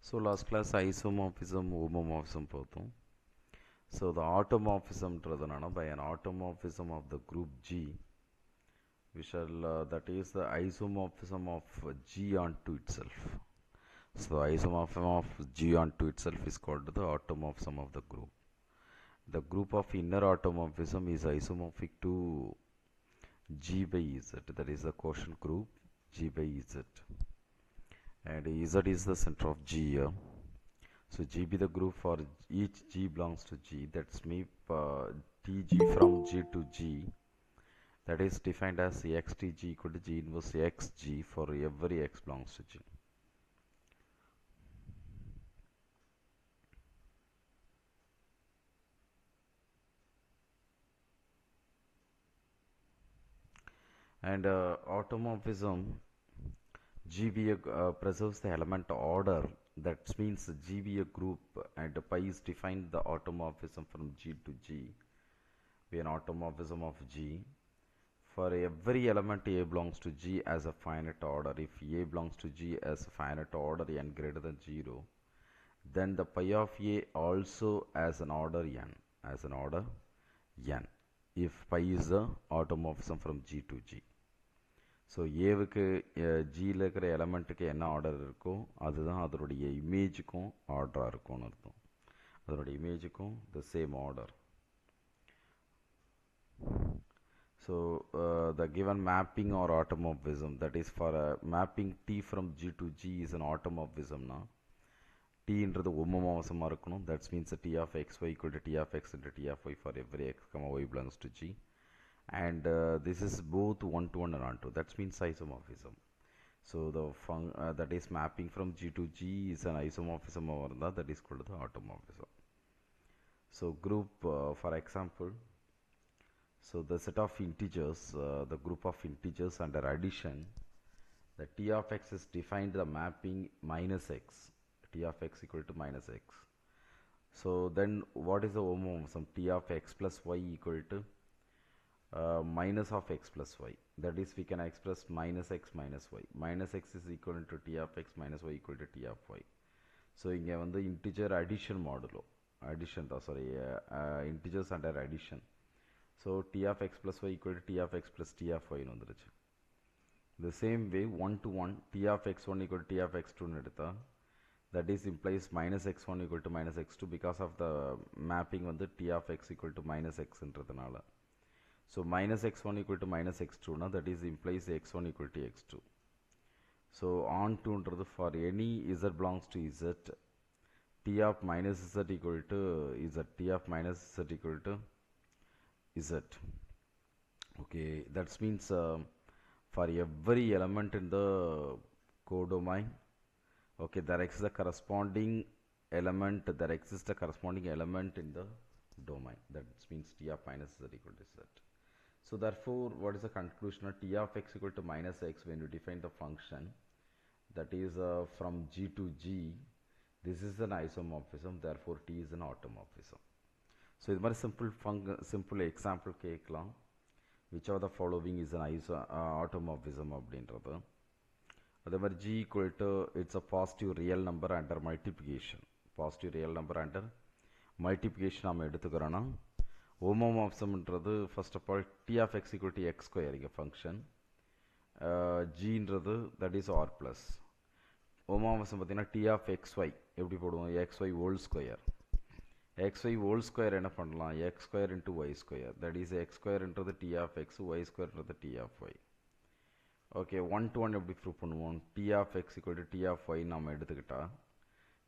So last class isomorphism, homomorphism பார்த்தோம். So the automorphism by an automorphism of the group G, we shall that is the isomorphism of G onto itself. So the isomorphism of G onto itself is called the automorphism of the group. The group of inner automorphism is isomorphic to G by Z, that is the quotient group G by Z. And Z is the center of G here. So G be the group for each G belongs to G. That's me Tg from G to G. That is defined as xTg equal to G inverse xg for every x belongs to G. And automorphism G be preserves the element order. That means G be a group and pi is defined the automorphism from G to G. Be an automorphism of G. For every element A belongs to G as a finite order. If A belongs to G as a finite order n greater than 0, then the pi of A also as an order n. As an order n. If pi is the automorphism from G to G. So ஏவுக்கு ஜியில் இருக்கிற எலமெண்ட்டுக்கு என்ன order இருக்கோ அதுதான் அதனுடைய இமேஜுக்கும் ஆர்டராக இருக்கும்னு அர்த்தம். அதனுடைய இமேஜுக்கும் the same order. So the given mapping are automorphism, that is for mapping T from G to G is an ஆட்டோமார்பிசம்னா டீன்றது ஒமோமார்பிசமாக இருக்கணும். That's means T of x y equal to T of x into T of y for every x comma y belongs to G. And this is both one-to-one and onto. That means isomorphism. So the that is mapping from G to G is an isomorphism over that is called the automorphism. So group, for example, so the set of integers, the group of integers under addition, the t of x is defined the mapping minus x, t of x equal to minus x. So then what is the homomorphism? T of x plus y equal to minus of x plus y. That is, we can express minus x minus y. Minus x is equal to t of x minus y equal to t of y. So இங்கே வந்து integer addition modulo. Addition தான், sorry, integers under addition. So t of x plus y equal to t of x plus t of y வந்துருச்சு. The same way, one to one, t of x1 equal to t of x2 எடுத்தா, that is implies minus x1 equal to minus x2 because of the mapping வந்து t of x equal to minus x ன்றதுனால. So minus x1 equal to minus x2 now, that is implies x1 equal to x2. So on to for any z belongs to z, t of minus z equal to z, t of minus z equal to z. Okay, that means for every element in the codomain, okay, there exists a corresponding element, there exists a corresponding element in the domain. That means t of minus z equal to z. So therefore, what is the conclusion? T of x equal to minus x when you define the function, that is from G to G, this is an isomorphism, therefore T is an automorphism. So this is a simple example கேட்கலாம். Which of the following is an automorphism அப்படின்றது. அதே மாதிரி G equal to, it's a positive real number under multiplication. Positive real number under multiplication நாம் எடுத்துக்கிறோன்னா homomorphism ன்றது first of all t of x equal to x square இங்க function, g ன்றது that is r plus. homomorphism பார்த்தீங்கன்னா t of xy எப்படி போடுவோம்? xy whole square. xy whole square என்ன பண்ணலாம்? x square into y square, that is x square ன்றது t of x, y square ன்றது t of y. Okay, one to one எப்படி prove பண்ணுவோம்? t of x equal to t of y நாம் எடுத்துக்கிட்டா,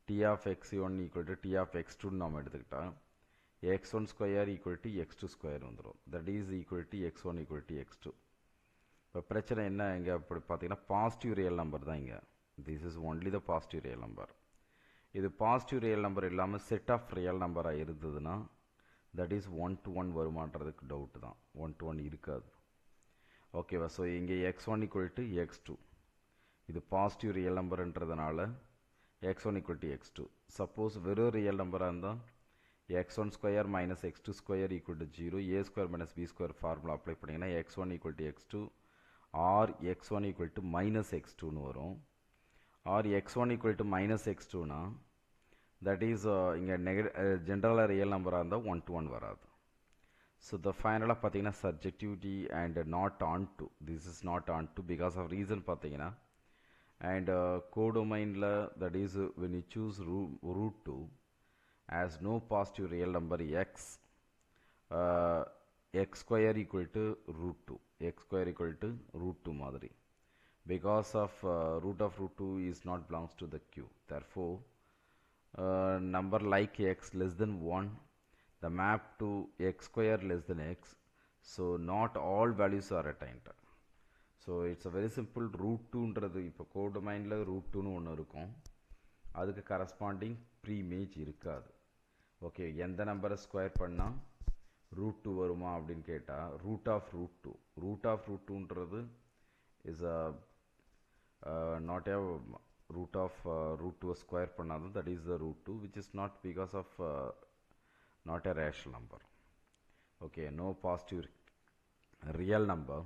t of x1 equal to t of x2 நாம் எடுத்துக்கிட்டா, x1 square equal to x2 square வந்துரும். That is equal to x1 equal to x2. இப்போ பிரச்சனை என்ன? இங்கே அப்படி பார்த்தீங்கன்னா பாசிட்டிவ் ரியல் நம்பர் தான் இங்கே. This is only the positive real number. இது பாசிட்டிவ் ரியல் நம்பர் இல்லாமல் செட் ஆஃப் ரியல் நம்பராக இருந்ததுன்னா that is one to one வருமானதுக்கு டவுட் தான். ஒன் டு ஒன் இருக்காது. ஓகேவா? ஸோ இங்கே x1 equal to x2, இது பாசிட்டிவ் ரியல் நம்பர்ன்றதுனால x1 equal to x2. Suppose வெறும் ரியல் நம்பராக இருந்தால் x1 square minus x2 square equal to 0, a square minus b square formula apply பண்ணிங்கன்னா x1 equal to x2 or x1 equal to minus x2 னு வரும். or x1 equal to minus x2 na, that is general real number and the 1 to 1 varadu. So the final pathina subjectivity and not onto, this is not onto because of reason pathina, and codomain la, that is when you choose root 2 as no positive real number x, x square equal to root 2, x square equal to root 2 madri, because of root of root 2 is not belongs to the Q. Therefore number like x less than 1, the map to x square less than x, so not all values are attained. So it's a very simple. root 2ன்றது இப்போ கோடொமைனில் root 2னு ஒன்று இருக்கும், அதுக்கு corresponding ப்ரீமேஜ் இருக்காது. Okay, எந்த நம்பரை square பண்ணால் root 2 வருமா அப்படின்னு கேட்டால் root of root 2, root of root 2ன்றது is a not a root of root 2 square பண்ணாலும் that is the root 2, which is not because of not a rational number. Okay, no positive real number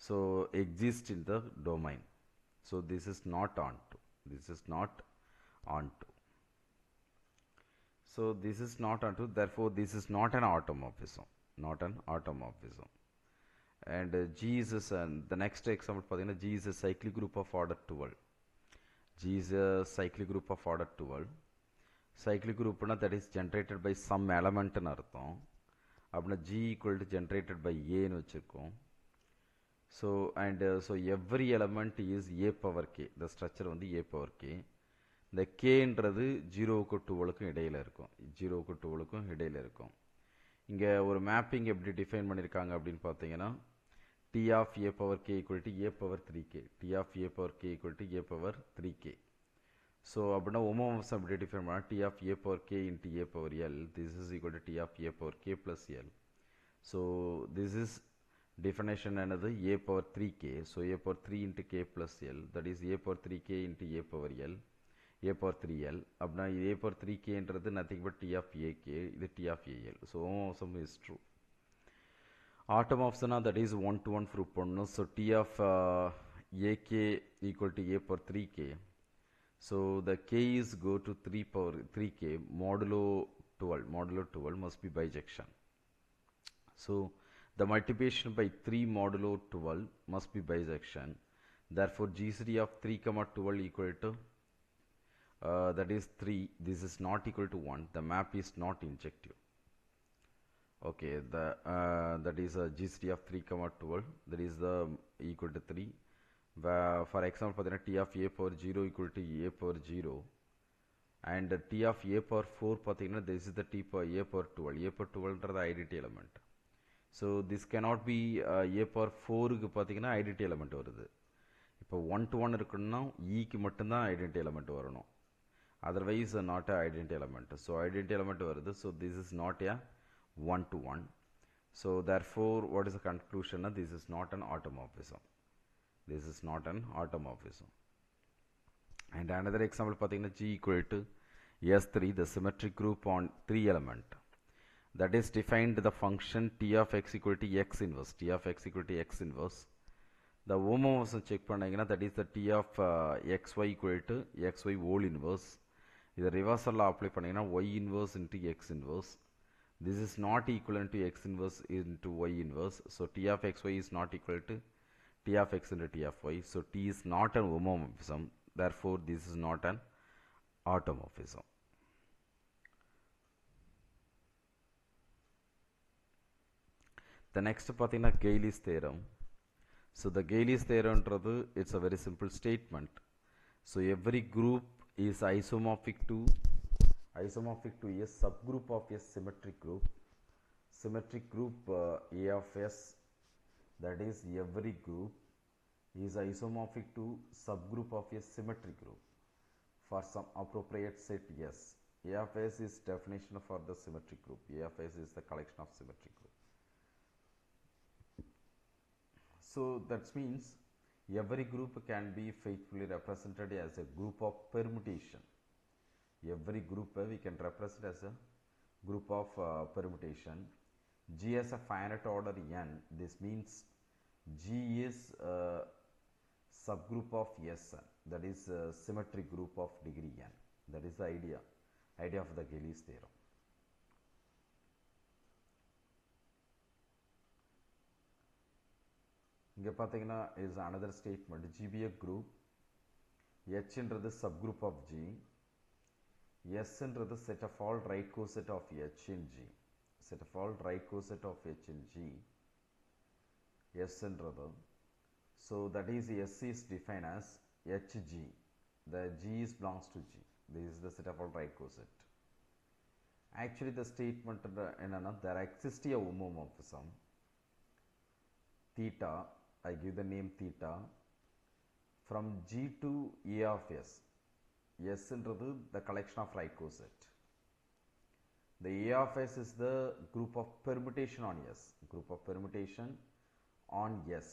so exist in the domain, so this is not onto, this is not onto, so this is not onto, therefore this is not an automorphism, not an automorphism. And G is the next example pathina, G is a cyclic group of order 12. G is a cyclic group of order 12. Cyclic group na, that is generated by some element nu artham. Apna G equal to generated by A nu vechirukom. So and so every element is A power k, the structure vandu A power k. The k என்றது 0 க்கு 12 க்கு இடையில இருக்கும், 0 க்கு 12 க்கு இடையில இருக்கும். இங்க ஒரு மேப்பிங் எப்படி டிஃபைன் பண்ணிருக்காங்க அப்படின்னு பார்த்தீங்கன்னா, T of A power k equal to A power 3k, T of A power k equal to A power 3k. So அப்படின்னா ஹோமோமார்பிசம் எப்படி டிஃபைன் பண்ணால் T of A power k into A power L, this is equal to T of A power k plus L. So this is definition another A power 3k, so A power 3 into k plus L, that is A power 3k into A power L, A power 3L. அப்படின்னா A power 3k என்றது nothing but T of AK, இது T of AL. So homomorphism is true. Automorphism, that is 1 to 1 proof பண்ணணும். So T of AK equal to A power 3k. So the k is go to 3 power 3k modulo 12 must be bijection. So the multiplication by 3 modulo 12 must be bijection. Therefore GCD of 3 comma 12 equal to that is 3. This is not equal to 1. The map is not injective. Okay, the that is a GCD of 3 comma 12, that is the equal to 3. For example, T of A power 0 equal to A power 0, and T of A power 4 this is the T power A power 12. A power 12 is the identity element. So this cannot be A power 4 க்கு பார்த்தீங்கன்னா identity element வருது. இப்போ 1 to 1 இருக்குன்னா க்கு மட்டும்தான் identity element வரணும், otherwise not a identity element. So identity element வருது, so this is not a 1 to 1. So therefore what is the conclusion? This is not an automorphism. This is not an automorphism. And another example பார்த்தீங்கன்னா G equal to S3, the symmetric group on 3 element, that is defined the function T of x equal to x inverse, T of x equal to x inverse. The homomorphism check பண்ணீங்கன்னா that is the T of xy equal to xy whole inverse. இதை ரிவர்சலில் apply பண்ணிங்கன்னா y inverse into x inverse. This is not equivalent to x inverse into y inverse. So T of xy is not equal to T of x into T of y. So T is not an homomorphism. Therefore this is not an automorphism. The next பார்த்தீங்கன்னா Cayley's theorem. So the Cayley's theorem, it's a very simple statement. So every group is isomorphic to a subgroup of a symmetric group. Symmetric group A of S, that is every group is isomorphic to subgroup of a symmetric group for some appropriate set S. A of S is definition for the symmetric group. A of S is the collection of symmetric group. So that means every group can be faithfully represented as a group of permutation. Every group we can represent as a group of permutation. G as a finite order n, this means G is subgroup of Sn, that is a symmetric group of degree n. That is the idea of the Gillies theorem. இங்கே பார்த்தீங்கன்னா is another statement, GB a group, H என்றது subgroup of G, S என்றது set of all right coset of H in G, set of all right coset of H in G, S என்றது. So that is S is defined as HG, the G is belongs to G, this is the set of all right coset. Actually the statement என்னன்னா, there exists a homomorphism theta, I give the name theta, from G to A of S. S என்றது the collection of right coset. The A of S is the group of permutation on S, group of permutation on S.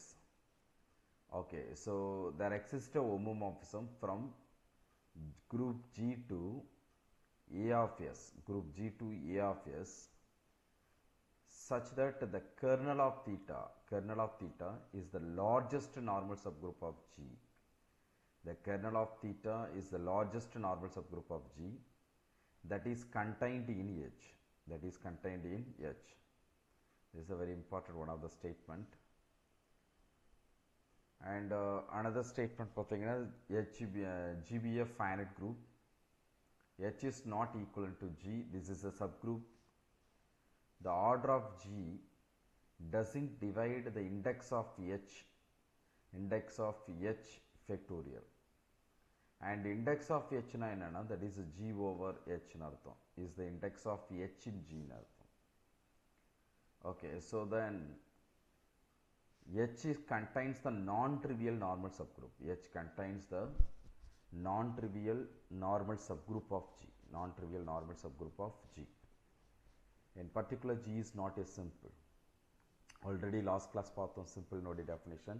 Okay, so there exists a homomorphism from group G to A of S, group G to A of S, such that the kernel of theta is the largest normal subgroup of G. The kernel of theta is the largest normal subgroup of G that is contained in H. That is contained in H. This is a very important one of the statement. And another statement பார்த்தீங்கன்னா G be a finite group. H is not equivalent to G. This is a subgroup. The order of G doesn't divide the index of H factorial. And index of H na enna, that is G over H na artham, is the index of H in G na artham. Okay, so then H contains the non-trivial normal subgroup. H contains the non-trivial normal subgroup of G, non-trivial normal subgroup of G. In particular, G is not a simple. Already last class பார்த்தோம் simple node definition.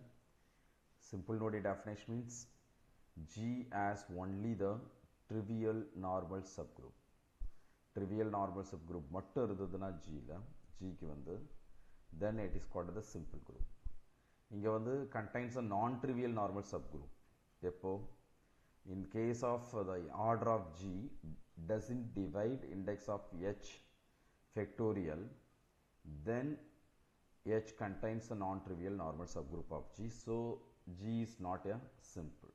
Simple node definition means G as only the trivial normal subgroup. Trivial normal subgroup மட்டும் இருந்ததுன்னா G க்கு வந்து, then it is called the simple group. இங்க வந்து contains a non-trivial normal subgroup. எப்போ? In case of the order of G doesn't divide index of H factorial, then H contains a non-trivial normal subgroup of G, so G is not a simple.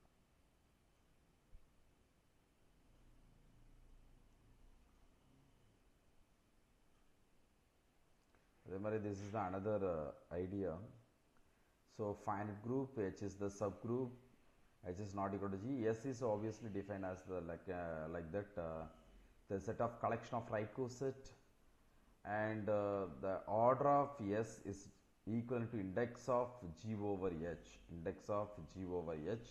This is the another idea. So finite group, H is the subgroup, H is not equal to G. S is obviously defined as the like that the set of collection of right coset, and the order of S is equivalent to index of G over H, index of G over H,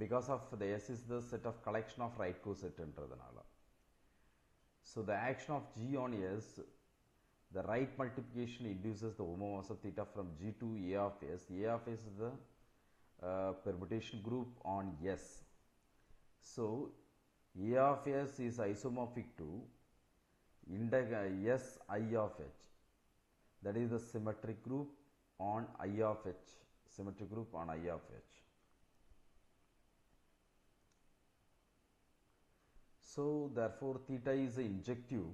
because of the S is the set of collection of right coset என்றதுனால. So the action of G on S, the right multiplication induces the homomorphism theta from G to A of S. A of S is the permutation group on S. So A of S is isomorphic to index S I of H, that is the symmetric group on I of H, symmetric group on I of H. So therefore theta is injective,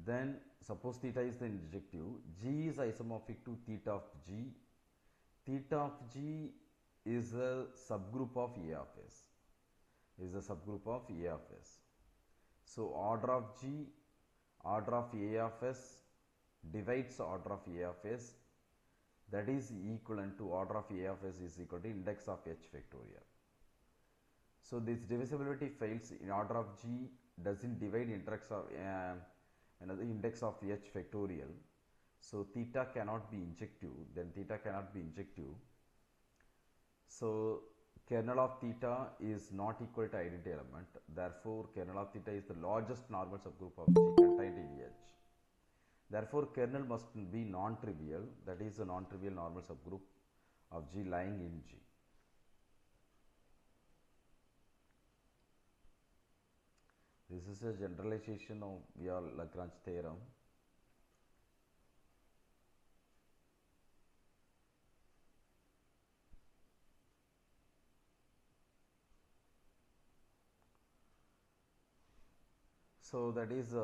then suppose theta is the injective, G is isomorphic to theta of G. Theta of G is a subgroup of A of S, is a subgroup of A of S. So order of G, order of A of S divides order of A of S, that is equivalent to order of A of S is equal to index of H factorial. So this divisibility fails in order of G doesn't divide index of another index of H factorial. So theta cannot be injective, then theta cannot be injective. So kernel of theta is not equal to identity element, therefore kernel of theta is the largest normal subgroup of G contained in H. Therefore kernel must be non-trivial, that is a non-trivial normal subgroup of G lying in G. This is a generalization of your Lagrange theorem. So that is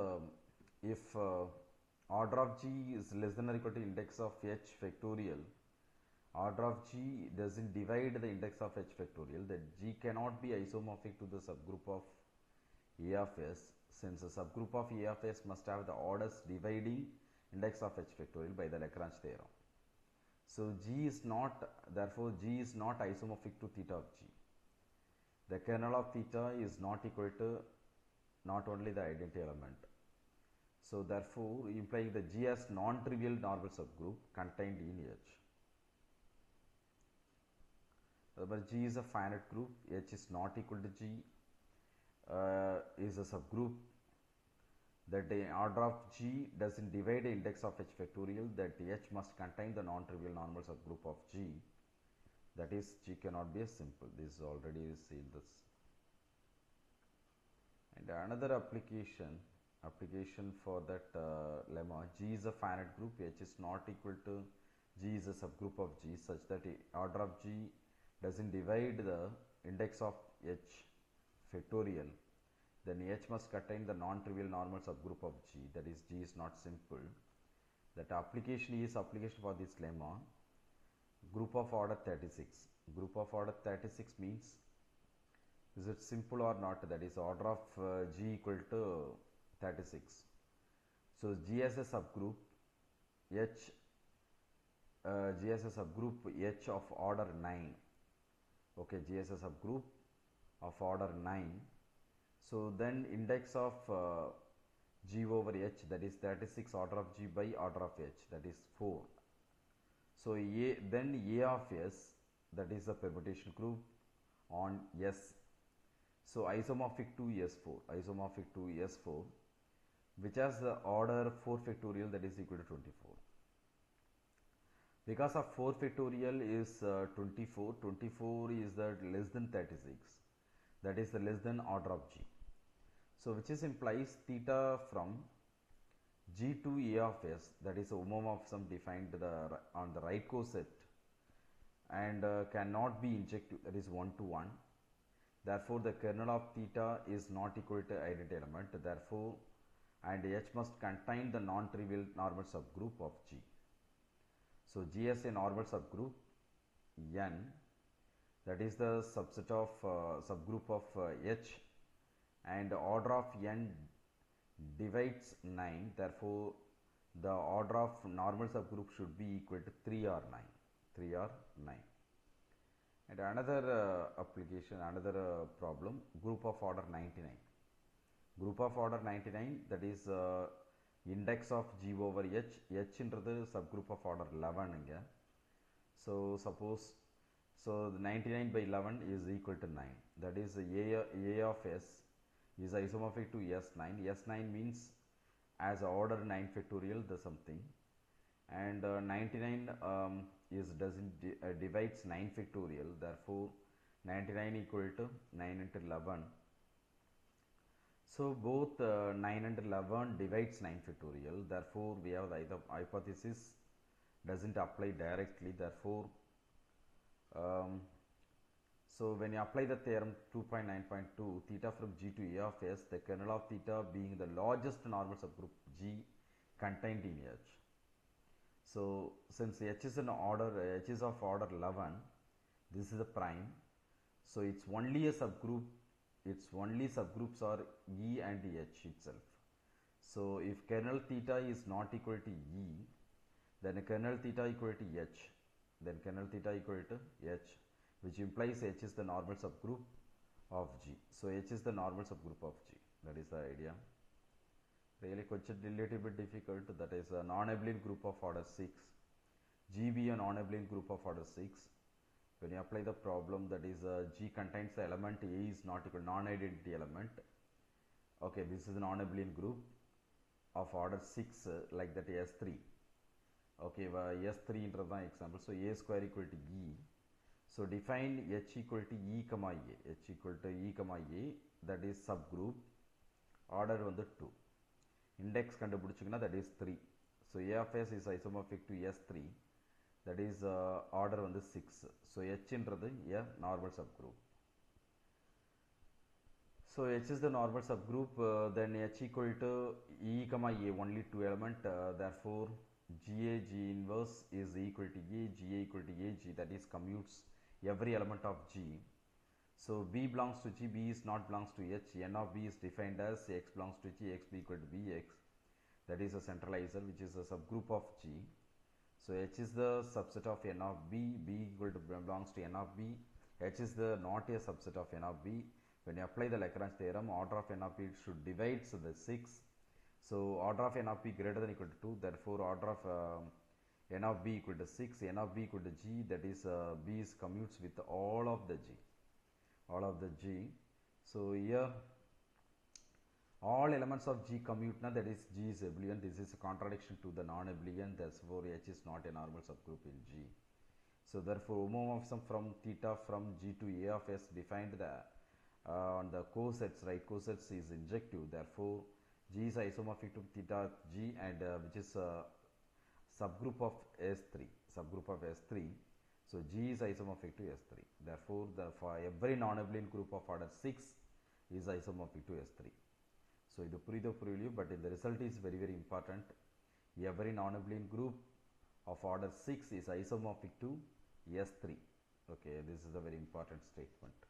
if order of g is less than or equal to index of h factorial, order of g doesn't divide the index of h factorial, that g cannot be isomorphic to the subgroup of a of s, since a subgroup of a of s must have the orders dividing index of h factorial by the Lagrange theorem. So g is not, therefore g is not isomorphic to theta of g. The kernel of theta is not equal to not only the identity element. So therefore implying the g as non-trivial normal subgroup contained in h. But g is a finite group, h is not equal to g, is a subgroup, that the order of g doesn't divide the index of h factorial, that h must contain the non-trivial normal subgroup of g, that is g cannot be a simple. This is already seen this. And another application for that lemma, g is a finite group, h is not equal to g is a subgroup of g, such that the order of g doesn't divide the index of h factorial, then h must contain the non-trivial normal subgroup of g, that is g is not simple. That application for this lemma, group of order 36. Group of order 36 means, is it simple or not, that is order of g equal to 36. So g as a subgroup h, g as a subgroup h of order 9, okay, g as a subgroup of order 9. So then index of g over h, that is 36 order of g by order of h, that is 4. So then a of s, that is the permutation group on s. So isomorphic to s4, which has the order 4 factorial, that is equal to 24. Because of 4 factorial is 24 is that less than 36, that is the less than order of g. So which is implies theta from g to a of s, that is homomorphism defined on the right coset, and cannot be injective, that is 1 to 1. Therefore the kernel of theta is not equal to identity element, therefore, and h must contain the non-trivial normal subgroup of g. So g as a normal subgroup n, that is the subset of subgroup of h, and order of n divides 9, therefore the order of normal subgroup should be equal to 3 or 9. And another application, another problem, group of order 99. Group of order 99, that is index of g over h, h inறது subgroup of order 11 inga. So suppose, so 99 by 11 is equal to 9, that is a of s is isomorphic to s9. S9 means as order 9 factorial the something, and 99 is doesn't divides 9 factorial, therefore 99 equal to 9 into 11. So both 9 and 11 divides 9 factorial, therefore we have the hypothesis doesn't apply directly, therefore so when you apply the theorem 2.9.2, theta from g to a of s, the kernel of theta being the largest normal subgroup g contained in h. So since h is of order 11, this is a prime, so it's only a subgroup, its only subgroups are e and h itself. So if kernel theta is not equal to e, then kernel theta equal to h, which implies h is the normal subgroup of g. So h is the normal subgroup of g, that is the idea. Really little bit difficult, that is a non-abelian group of order 6, g be a non-abelian group of order 6. When you apply the problem, that is g contains the element a is not equal non-identity element, okay, this is a non-abelian group of order 6, like that s3, okay, s3 inradhan example. So a square equal to e. So define h equal to e comma a, that is subgroup, order on the 2, index kandupidichukna, that is 3. So a of s is isomorphic to s3, that is order on the 6. So h inradhu a normal subgroup. So H is the normal subgroup, then H equal to E comma A, only two element, therefore GA G inverse is equal to A, GA equal to AG, that is commutes every element of G. So B belongs to G, B is not belongs to H, N of B is defined as X belongs to G, X B equal to Bx, that is a centralizer which is a subgroup of G. So H is the subset of N of B, B equal to belongs to N of B, H is the not a subset of N of B. When you apply the Lagrange theorem, order of N of P should divide the 6. So order of N of P greater than equal to 2, therefore order of N of B equal to 6, N of B equal to G, that is B is commutes with all of the G. So here all elements of G commute now, that is G is abelian. This is a contradiction to the non-abelian, therefore H is not a normal subgroup in G. So therefore homomorphism from theta from G to A of S defined the on the cosets, right? Cosets is injective, therefore G is isomorphic to theta G, and which is a subgroup of S3. So G is isomorphic to S3. Therefore, for every non-abelian group of order 6 is isomorphic to S3. So ಇದು ಪುರಿದು but the result is very very important. Every non-abelian group of order 6 is isomorphic to S3. Okay, this is a very important statement.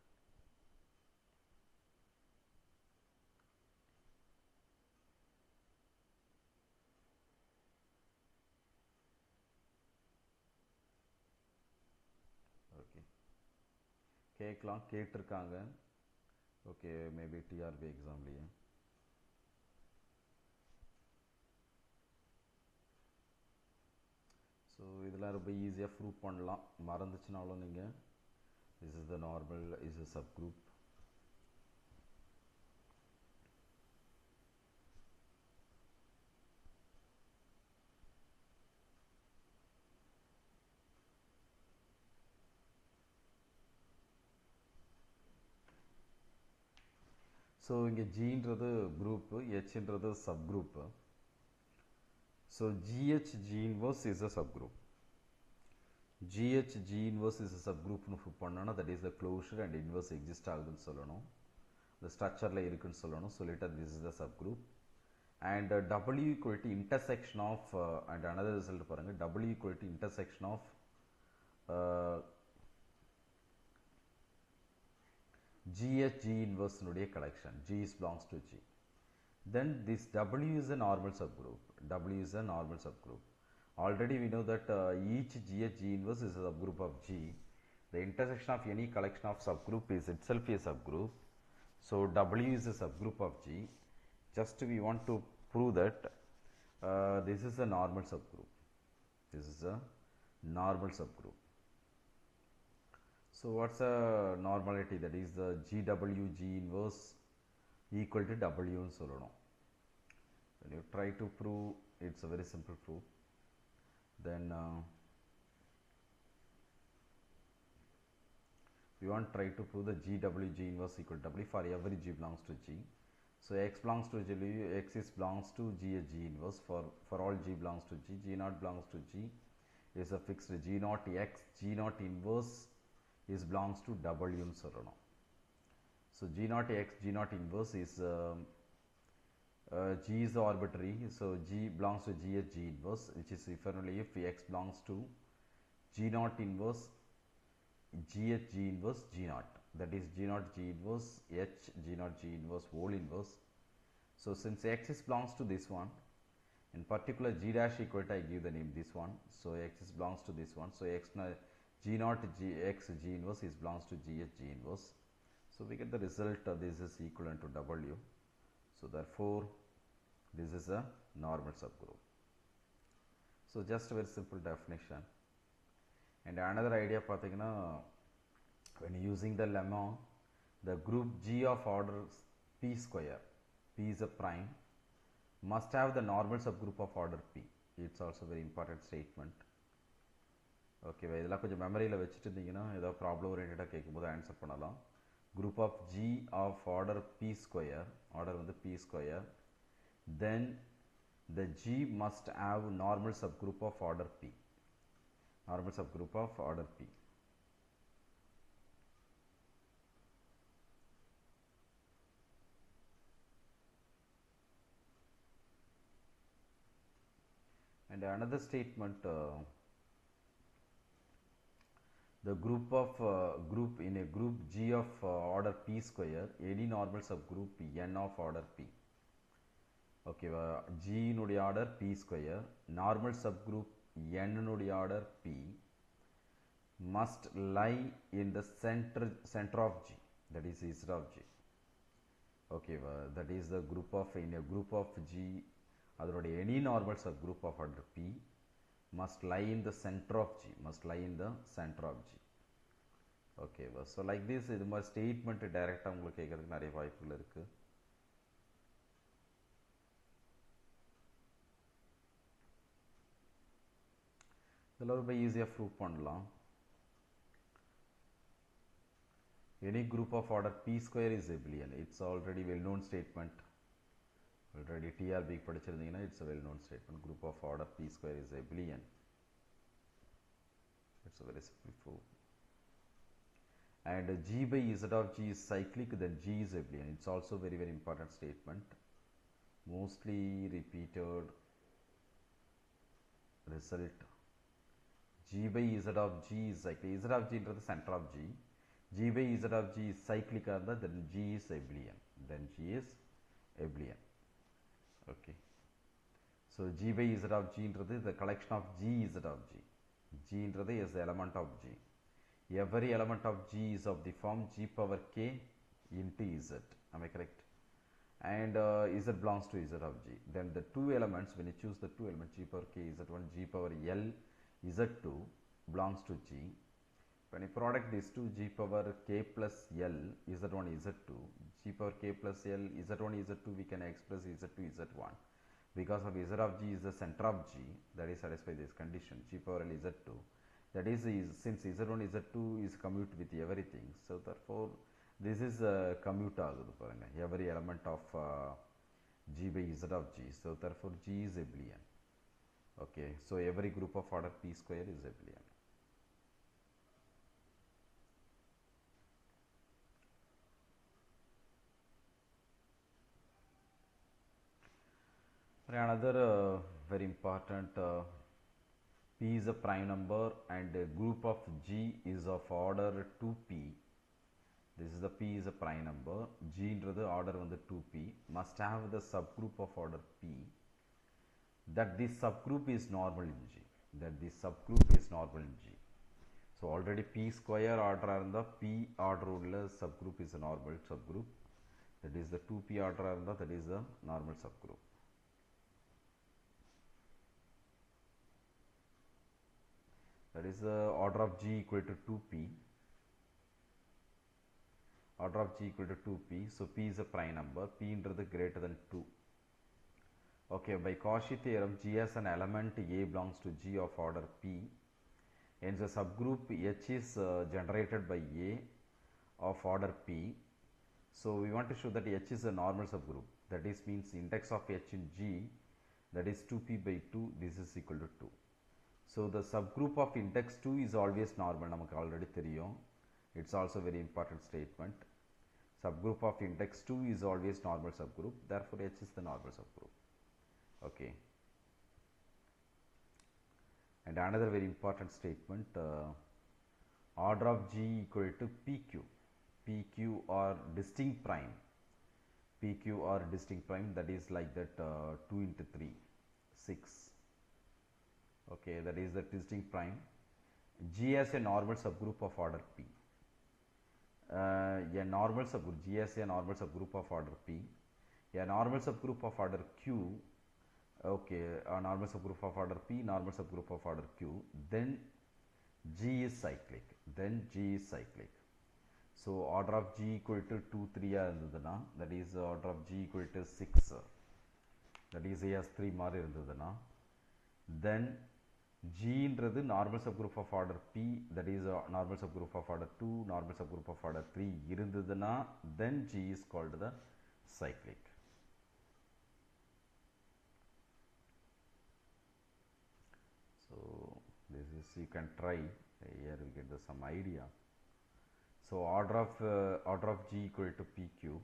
கேட்டிருக்காங்க. Okay, maybe TRB எக்ஸாம்லேயே. So இதெல்லாம் ரொம்ப ஈஸியாக prove பண்ணலாம், மறந்துச்சுனாலும் நீங்கள். This is the normal is a subgroup. So இங்கே ஜின்றது குரூப்பு, ஹெச்ன்றது subgroup. So GH G inverse is a subgroup. GH G inverse is a subgroup னு ப்ரூவ் பண்ணோன்னா, that is the closure and inverse exist ஆகுதுன்னு சொல்லணும், இந்த ஸ்ட்ரக்சரில் இருக்குன்னு சொல்லணும். சொல்லிட்டு this is the sub group. And W equal to intersection of and another result பாருங்கள், W equal to intersection of GH G inverse னுடைய collection. G is belongs to G. Then this W is a normal subgroup. W is a normal subgroup. Already we know that each GH G inverse is a subgroup of G. The intersection of any collection of subgroup is itself a subgroup. So W is a subgroup of G. Just we want to prove that this is a normal subgroup. This is a normal subgroup. So what's a normality? That is the GW G inverse equal to W ன்னு சொல்லணும். When you try to prove, it's a very simple proof. Then we want try to prove the GW G inverse equal to W for every G belongs to G. So X belongs to G, X is belongs to G a G inverse for all G belongs to G. G naught belongs to G is a fixed G naught X, G naught inverse is belongs to W ன்னு சொல்லணும். So G naught X, G naught inverse is G is arbitrary, so G belongs to G as G inverse, which is if and only if X belongs to G naught inverse G as G inverse G naught, that is G naught G inverse H, G naught G inverse whole inverse. So since X is belongs to this one, in particular G dash equal to, I give the name this one, so X is belongs to this one, so G naught G X G inverse is belongs to G as G inverse. So we get the result of this is equivalent to W. So therefore this is a normal subgroup. So just a very simple definition. And another idea பார்த்தீங்கன்னா, when using the lemma, the group G of order P square, P is a prime, must have the normal subgroup of order P. It's also very important statement. Okay, இதெல்லாம் கொஞ்சம் மெமரியில் வச்சுட்டு இருந்தீங்கன்னா ஏதாவது problem ஓரியன்டாக கேட்கும்போது answer பண்ணலாம். Group of G of order P square, order வந்து P square, then the G must have normal subgroup of order P, normal subgroup of order P. And another statement, the group in a group G of order p square, any normal subgroup n of order p. Okay, G nuடைய order p square, normal subgroup n nuடைய order p must lie in the center of G, that is Z of G. Okay, that is the group of, in a group of G, அதனுடைய any normal subgroup of order p must lie in the center of G, must lie in the center of G. Okay, so like this, இது மாதிரி statement direct உங்களுக்கு கேட்கறதுக்கு நிறைய வாய்ப்புகள் இருக்கு. இதெல்லாம் ரொம்ப ஈஸியாக ப்ரூவ் பண்ணலாம். Any group of order p square is abelian. It's already well known statement. Already TRB படிச்சிருந்தீங்கன்னா it's a well known statement. Group of order p square is abelian. It's a very simple proof. And G by Z of G is cyclic, then G is abelian. It's also very very important statement. Mostly repeated result. G by Z of G is cyclic. Z of G into the center of G. G by Z of G is cyclic, then G is abelian. Then G is abelian. Okay. So G by Z of G into the collection of G Z of G. G into the is the element of G. Every element of G is of the form G power K into Z. Am I correct? And Z belongs to Z of G. Then the two elements, when you choose the two elements, G power K Z1, G power L Z2 belongs to G. When you product these two, G power K plus L Z1 Z2, G power K plus L Z1 Z2, we can express Z2 Z1. Because of Z of G is the center of G, that is satisfy this condition, G power L Z2. That is since Z1 Z2 is commute with everything, so therefore this is commute ஆகுது பாருங்க, every element of G by Z of G, so therefore G is abelian. Okay, so every group of order p square is abelian. Another very important, p is a prime number and a group of G is of order 2p. This is the p is a prime number, G into the order on the 2p must have the subgroup of order p, that this subgroup is normal in G, that this subgroup is normal in G. So already p square order and the p order ulla subgroup is a normal subgroup, that is the 2p order and that is the normal subgroup. That is the order of G equal to 2p, order of G equal to 2p, so p is a prime number, p into the greater than 2. Okay, by Cauchy theorem, G as an element A belongs to G of order p, and the subgroup H is generated by A of order p. So we want to show that H is a normal subgroup, that is means index of H in G, that is 2p by 2, this is equal to 2. So the subgroup of index 2 is always normal, நமக்கு already தெரியும். It's also very important statement. Subgroup of index 2 is always normal subgroup, therefore H is the normal subgroup. Okay. And another very important statement, order of G equal to PQ. PQ are distinct prime. PQ are distinct prime, that is like that 2 into 3, 6. Okay, that is the distinct prime. G has a normal subgroup of order P. A normal subgroup, G has a normal subgroup of order P. A normal subgroup of order Q, okay, a normal subgroup of order P, normal subgroup of order Q, then G is cyclic, then G is cyclic. So order of G equal to 2, 3 இருந்ததுனா, that is order of G equal to 6, that is A has 3 மாதிரி இருந்ததுனா, then G இன்றது normal subgroup of order P, that is a normal subgroup of order 2, normal subgroup of order 3 இருந்ததுனா, then G is called the cyclic. So this is, you can try, here we get some idea. So order of G equal to PQ.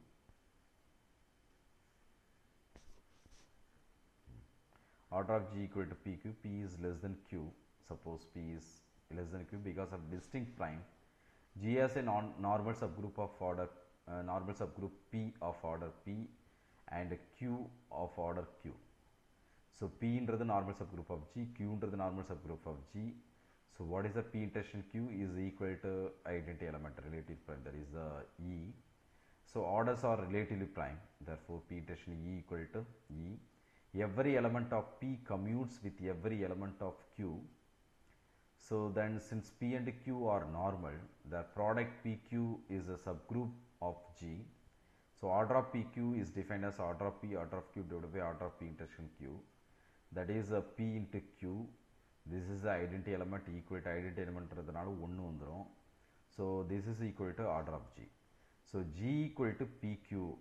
order of G equal to PQ, P is less than Q, suppose P is less than Q because of distinct prime. G has a normal subgroup of order normal subgroup P of order P and Q of order Q. So P into the normal subgroup of G, Q into the normal subgroup of G. So what is the P intersection Q is equal to identity element relative prime, that is the E. So orders are relatively prime, therefore P intersection E equal to E. Every element of P commutes with every element of Q. So then since P and Q are normal, the product PQ is a subgroup of G. So order of PQ is defined as order of P, order of Q divided by order of P intersection Q. That is a P into Q. This is the identity element equal to identity element. So this is equal to order of G. So G equal to PQ.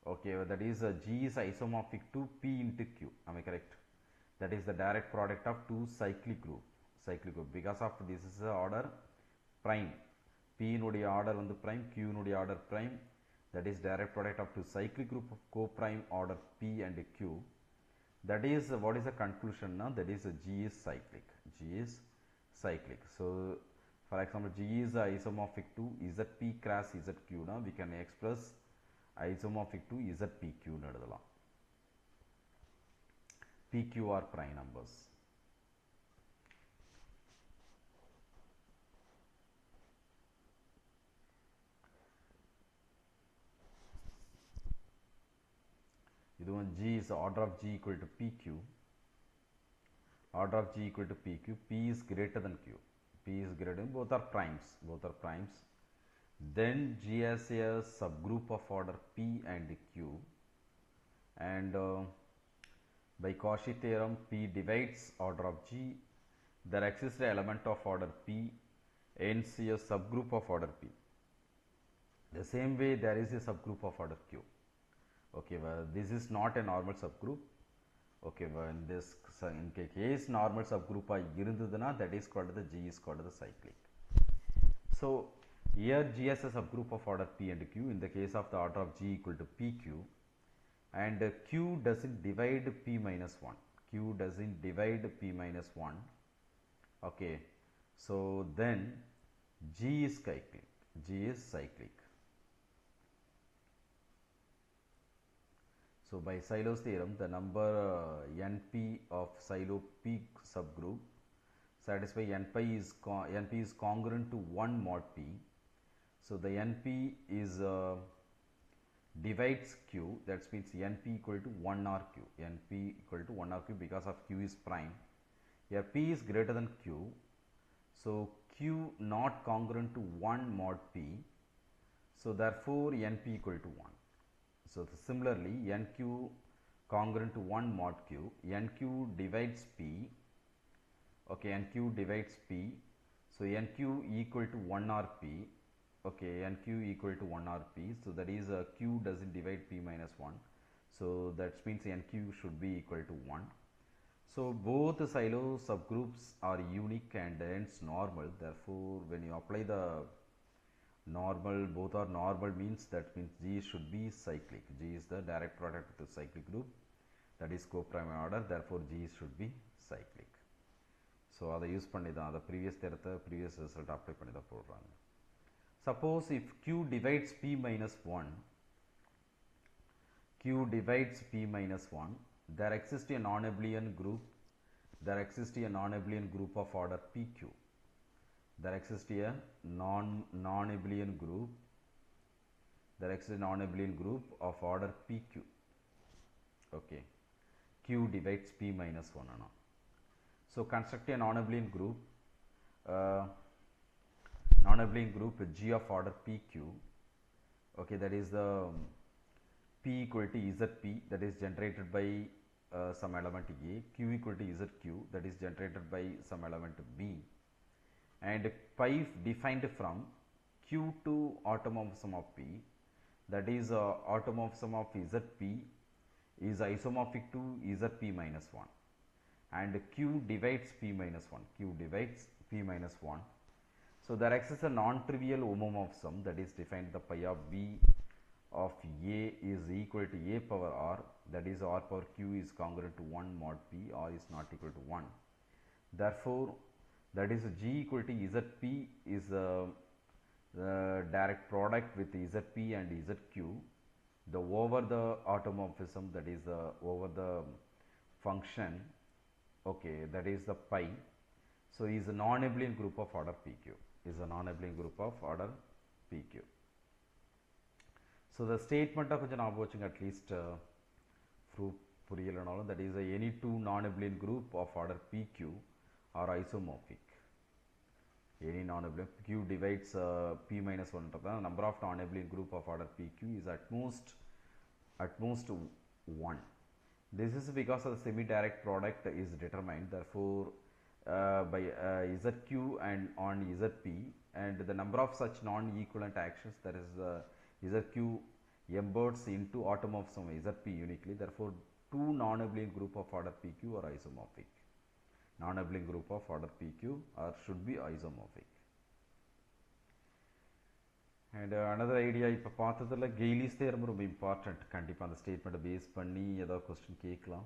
Okay, that is G is isomorphic to P into Q. Am I correct? That is the direct product of two cyclic group. Because of this is the order prime. P nuடைய order வந்து prime, Q nuடைய order prime. That is direct product of two cyclic group of co-prime order P and Q. That is what is the conclusion now? That is G is cyclic. G is cyclic. So for example, G is isomorphic to ZP cross ZQ. Now we can express isomorphic to ZPQ. PQ are prime numbers. G is order of G equal to PQ. Order of G equal to PQ. P is greater than Q. P is greater than, both are primes. Then G has a subgroup of order P and Q. And by Cauchy theorem, P divides order of G. There exists an element of order P, hence a subgroup of order P. The same way there is a subgroup of order Q. Okay, well, this is not a normal subgroup. Okay, well, in case normal subgroup irundhuduna, that is called the G is called the cyclic. So here G has a subgroup of order P and Q in the case of the order of G equal to PQ, and Q doesn't divide P minus 1. Q doesn't divide P minus 1. Okay, so then G is cyclic. G is cyclic. So by Syloh's theorem, the number NP of Syloh P subgroup satisfy NP is congruent to 1 mod P. So the NP is divides Q, that means NP equal to 1 or Q. NP equal to 1 or Q because of Q is prime. Here P is greater than Q. So Q not congruent to 1 mod P. So therefore NP equal to 1. So similarly, NQ congruent to 1 mod Q, NQ divides P. Okay, NQ divides P. So NQ equal to 1 or P. Okay, NQ equal to 1 or P. So that is Q doesn't divide P minus 1. So that means NQ should be equal to 1. So both the Syloh subgroups are unique and hence normal. Therefore, when you apply the normal, both are normal means that means G should be cyclic. G is the direct product of the cyclic group, that is co-prime order, therefore G should be cyclic. So அதை use பண்ணி தான் the previous theorem previous result apply பண்ணி தான் போடுறாங்க. Suppose if Q divides P minus 1, Q divides P minus 1, there exists a non-abelian group, of order PQ. There exists a non-abelian group. There exists a non-abelian group of order PQ. Okay, Q divides P minus 1. So construct a non-abelian group. G of order PQ. Okay, that is the P equal to ZP, that is generated by some element A. Q equal to ZQ, that is generated by some element B. And pi defined from Q to automorphism of P, that is automorphism of ZP is isomorphic to ZP minus 1, and Q divides P minus 1. Q divides P minus 1. So there exists a non-trivial homomorphism that is defined the pi of V of A is equal to A power R, that is R power Q is congruent to 1 mod P, R is not equal to 1. Therefore, that is G equal to ZP is the direct product with ZP and ZQ, the over the automorphism, that is over the function, okay, that is the pi. So is a non-abelian group of order PQ, is a non-abelian group of order PQ. So the statement of watching at least that is any two non-abelian group of order PQ are isomorphic. Any non-abelian Q divides P minus 1, the number of non-abelian group of order PQ is at most 1. This is because the semi-direct product is determined, therefore by ZQ and on ZP, and the number of such non-equivalent actions, that is ZQ embeds into automorphism ZP uniquely, therefore two non-abelian group of order PQ are isomorphic. Non-abelian group of order PQ should be isomorphic. And another idea இப்போ பார்த்ததுல கெய்லிஸ் theorem ரொம்ப important. கண்டிப்பாக அந்த ஸ்டேட்மெண்ட்டை base பண்ணி ஏதாவது question கேட்கலாம்.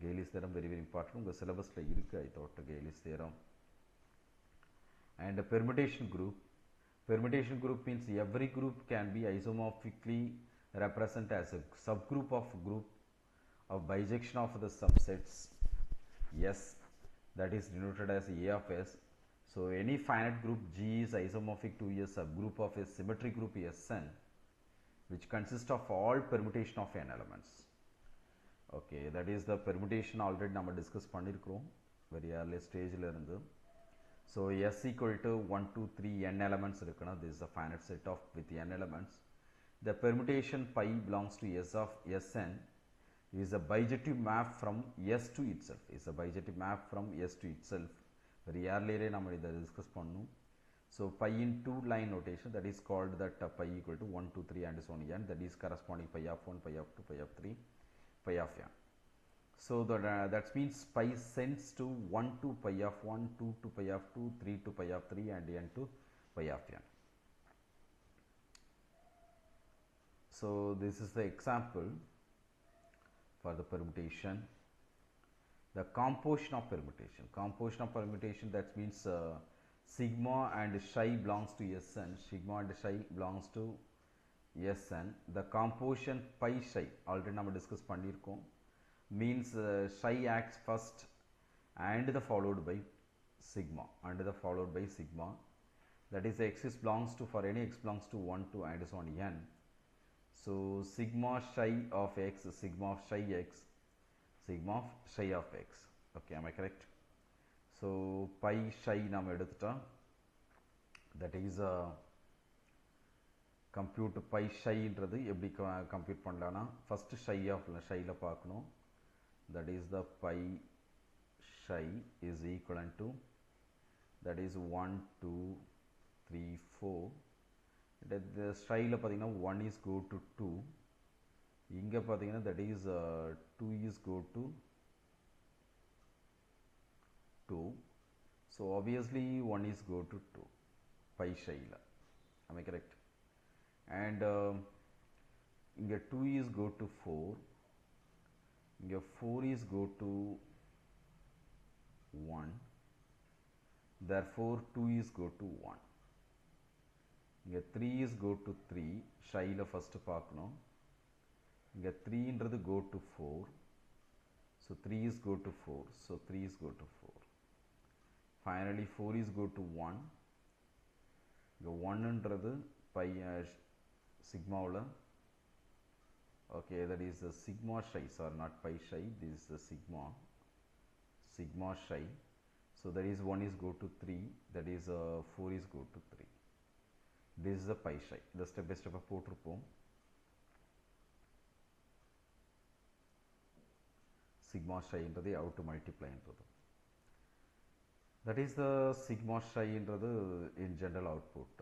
Cayley's theorem very very important. உங்கள் சிலபஸில் இருக்குது I thought Cayley's theorem. And permutation group. Permutation group means every group can be isomorphically represented as a subgroup of bijection of the subsets S, that is denoted as A of S. So any finite group G is isomorphic to a subgroup of a symmetric group Sn, which consists of all permutation of n elements. Okay, that is the permutation already நம்ம discuss பண்ணிருக்கிறோம் very early stageல இருந்து. So S equal to 1, 2, 3 n elements இருக்குன்னா, this is a finite set of with n elements. The permutation pi belongs to S of Sn is a bijective map from S to itself. Is a bijective map from S to itself. Very earlier நம்ம இதை discuss பண்ணோம். So pi in two line notation, that is called that pi equal to 1, 2, 3 and so on n, that is corresponding pi of 1, pi of 2, pi of 3, pi of n. So that means pi sends to 1 to pi of 1, 2 to pi of 2, 3 to pi of 3 and n to pi of n. So this is the example for the permutation. The composition of permutation. Composition of permutation, that means sigma and psi belongs to Sn. Sigma and psi belongs to Sn. The composition pi psi already நம்ம discuss பண்ணிருக்கோம். Means psi acts first and the followed by sigma, and the followed by sigma. That is x belongs to, for any x belongs to 1, 2 and so on n. So sigma psi of x, sigma of psi x, sigma of psi of x. Okay, am I correct? So pi psi நாம எடுத்துட்டா, that is compute pi psi ன்றது எப்படி compute பண்ணலாம்னா, first psi of psi ல பார்க்கணும். That is the pi psi is equivalent to, that is 1, 2, 3, 4. The psi ல பார்த்தீங்கன்னா 1 is go to 2. இங்க பார்த்தீங்கன்னா that is 2 is go to 2. So obviously 1 is go to 2 pi psi ல. Am I correct? And இங்க 2 is go to 4. இங்க 4 is go to 1. Therefore 2 is go to 1. இங்க 3 is go to 3. psi ல first பார்க்கணும். இங்க 3 ன்றது go to 4. So 3 is go to 4. So 3 is go to 4. Finally 4 is go to 1. இங்க 1 ன்றது pi sigma உள்ள. Okay, that is the sigma psi, sorry, not pi psi, this is the sigma psi. So that is 1 is go to 3, that is 4 is go to 3. This is the pi psi. The step by step போட்டிருப்போம். Sigma psi ன்றது how to multiply ன்றது. That is the sigma psi ன்றது in general output.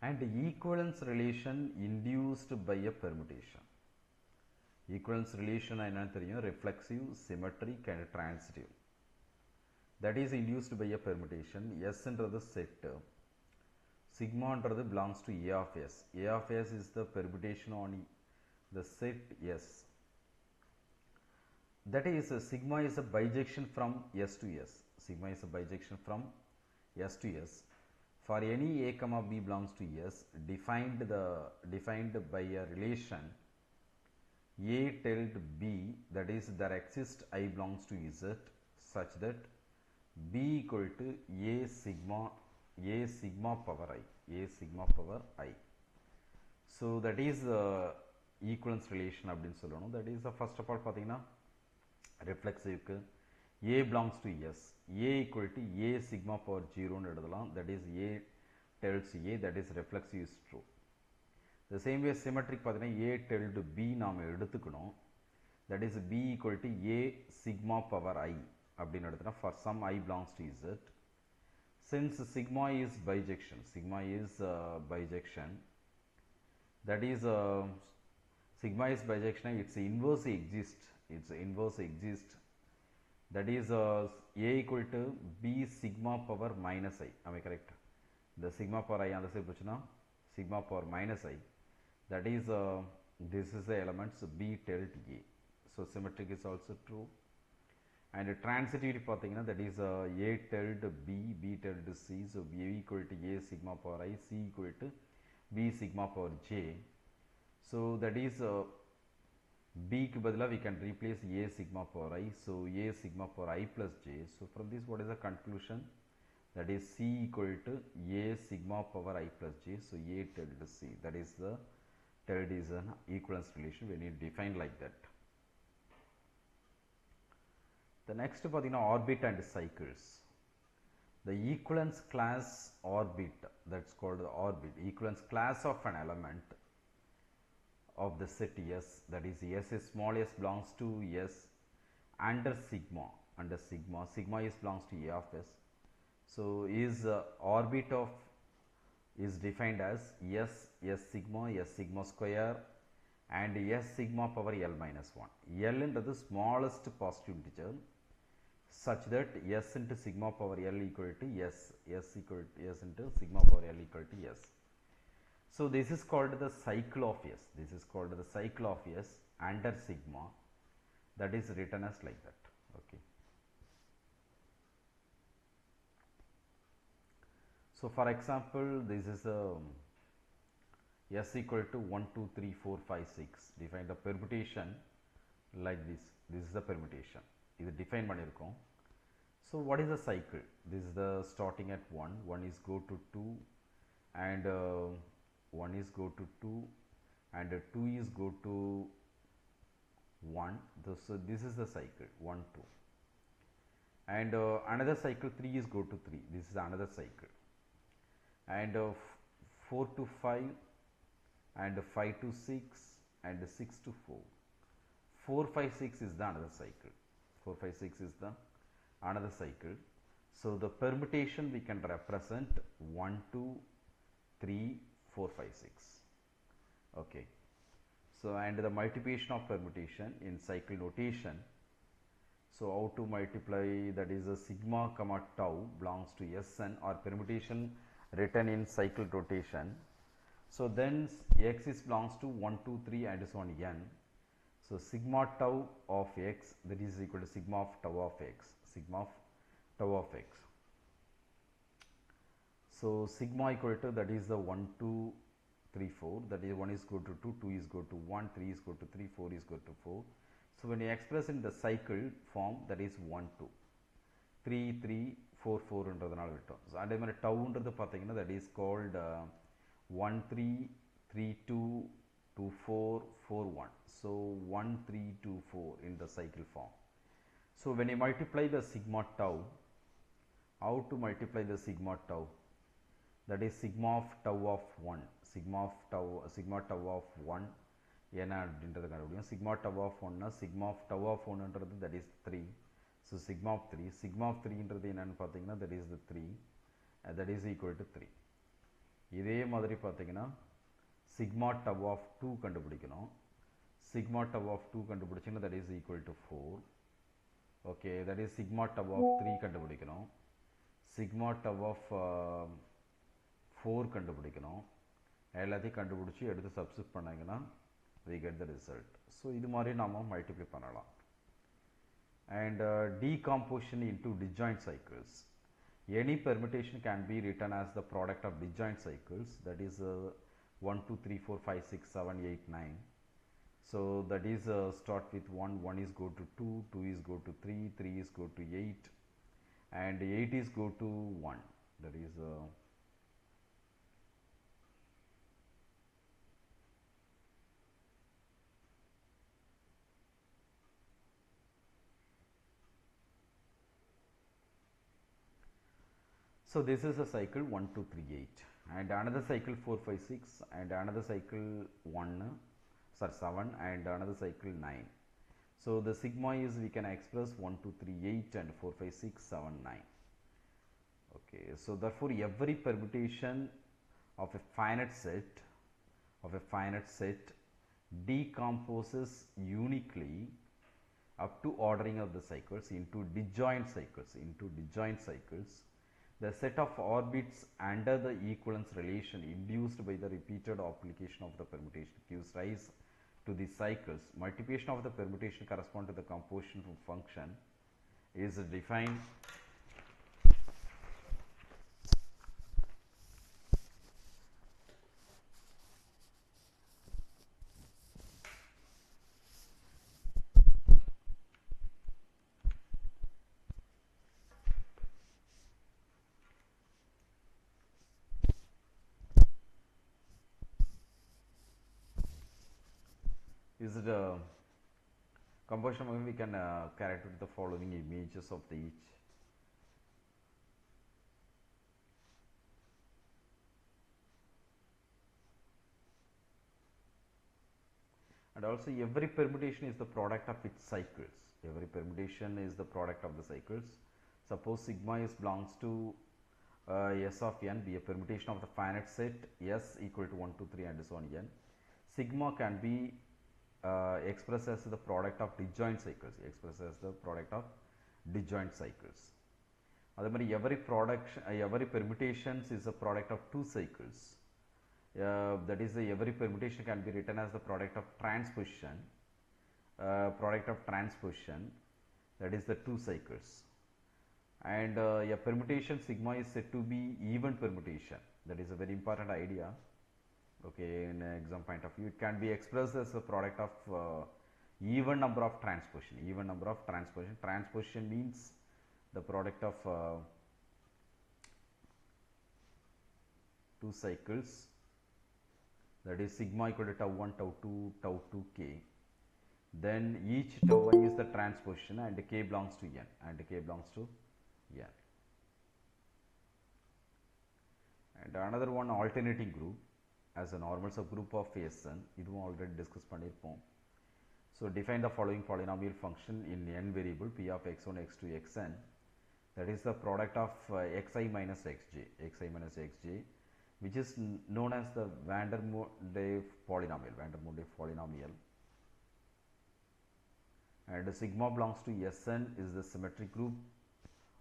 And equivalence relation induced by a permutation. Equivalence relation என்னன்னு தெரியும், reflexive, symmetric and transitive. that is induced by a permutation. S என்றது set, sigma என்றது belongs to A of S. A of S is the permutation on the set S. That is sigma is a bijection from S to S. Sigma is a bijection from S to S. For any A comma B belongs to S, defined by a relation A tilde B, that is there exists I belongs to Z such that B equal to A sigma power I. A sigma power I. So that is equivalence relation அப்படின்னு சொல்லணும். That is first of all பார்த்தீங்கன்னா reflexive A belongs to S. A equal to A sigma power 0 ன்னு எழுதலாம். That is A tells A, that is reflexive is true. The same way symmetric பார்த்தீங்கன்னா A tilde B நாம் எடுத்துக்கணும். That is B equal to A sigma power I அப்படின்னு எடுத்துனா for some I belongs to Z. Since sigma is bijection, that is sigma is bijection, its inverse exists, that is A equal to B sigma power minus I. Am I correct? The sigma power I on the side puchna sigma power minus I, that is this is the elements B tilde A. So symmetric is also true. And transitivity பார்த்தீங்கன்னா that is A tilde B, B tilde C. So B equal to A sigma power I, C equal to B sigma power J. So that is B க்கு பதிலா we can replace A sigma power I. So A sigma power I plus J. So from this what is the conclusion? That is C equal to A sigma power I plus J. So A tilde C. That is the tilde is an equivalence relation when you define like that. The next பார்த்தீங்கன்னா orbit and cycles. The equivalence class orbit, that's called the orbit, equivalence class of an element of the set S, that is S is small s belongs to S under sigma, sigma is belongs to A of S. So is orbit of is defined as S sigma square and S sigma power L minus 1. L into the smallest positive integer such that S into sigma power L equal to S into sigma power L equal to S. So this is called the cycle of S. This is called the cycle of S under sigma. That is written as like that. Okay. So for example, this is a S equal to 1, 2, 3, 4, 5, 6. Define the permutation like this. This is the permutation. This is defined பண்ணிருக்கோம். So what is the cycle? This is the starting at 1. 1 is go to 2 and 1 is go to 2 and 2 is go to 1. So this is the cycle 1, 2. And another cycle 3 is go to 3. This is another cycle. And 4 to 5 and 5 to 6 and 6 to 4. 4, 5, 6 is the another cycle. 4, 5, 6 is the another cycle. So the permutation we can represent 1, 2, 3, 4, 5, 6. Okay. So and the multiplication of permutation in cycle notation. So how to multiply, that is a sigma comma tau belongs to Sn or permutation written in cycle rotation. So then x is belongs to 1, 2, 3 and so on n. So sigma tau of x, that is equal to sigma of tau of x. Sigma of tau of x. So sigma equal to, that is the 1, 2, 3, 4. That is 1 is go to 2, 2 is go to 1, 3 is go to 3, 4 is go to 4. So when you express in the cycle form, that is 1, 2. 3, 3, 4, 4 என்றதனால விட்டோம். So அதே மாதிரி tauன்றது பார்த்தீங்கன்னா that is called 1, 3, 3, 2, 2, 4, 4, 1. So 1, 3, 2, 4 in the cycle form. So when you multiply the sigma tau, how to multiply the sigma tau? That is sigma of tau of 1. Sigma tau of 1 என்ன அப்படின்றது கண்டுபிடிக்கும். sigma tau of 1 sigma of tau of 1ன்றது that is 3. So sigma of 3 ன்றது என்னன்னு பார்த்தீங்கன்னா that is the 3, that is equal to 3. இதே மாதிரி பார்த்தீங்கன்னா sigma tau of 2 கண்டுபிடிக்கணும். sigma tau of 2 கண்டுபிடிச்சிங்கன்னா that is equal to 4. Okay, that is sigma tau of 3 கண்டுபிடிக்கணும், sigma tau of 4 கண்டுபிடிக்கணும். எல்லாத்தையும் கண்டுபிடிச்சி எடுத்து சப்ஸ்டிட் பண்ணாங்கன்னா we get the result. So இது மாதிரி நாம மல்டிப்ளை பண்ணலாம். And decomposition into disjoint cycles. Any permutation can be written as the product of disjoint cycles, that is 1 2 3 4 5 6 7 8 9. So that is start with 1 is go to 2, 2 is go to 3, 3 is go to 8, and 8 is go to 1. That is so this is a cycle 1 2 3 8, and another cycle 4 5 6, and another cycle 7, and another cycle 9. So the sigma is, we can express 1 2 3 8 and 4 5 6 7 9. Okay, so therefore every permutation of a finite set decomposes uniquely up to ordering of the cycles into disjoint cycles. The set of orbits under the equivalence relation induced by the repeated application of the permutation gives rise to the cycles. Multiplication of the permutation correspond to the composition function is defined is the composition function. We can characterize the following images of the each. And also every permutation is the product of its cycles. Every permutation is the product of the cycles. Suppose sigma is belongs to S of n be a permutation of the finite set S equal to 1 2 3 and so on n. Sigma can be expressed as the product of disjoint cycles. Other than every permutations is a product of two cycles. That is, every permutation can be written as the product of transposition. That is the two cycles. And a permutation sigma is said to be even permutation. That is a very important idea. Okay, in exam point of view, it can be expressed as a product of even number of transposition. Transposition means the product of two cycles, that is sigma equal to tau 1 tau 2 tau 2 k. Then each tau I is the transposition and k belongs to n, and another one, alternating group as a normal subgroup of Sn. இதுவும் already discuss பண்ணிருப்போம். So define the following polynomial function in n variable p of x1 x2 xn, that is the product of xi minus xj, which is known as the van der Monde polynomial. And sigma belongs to Sn is the symmetric group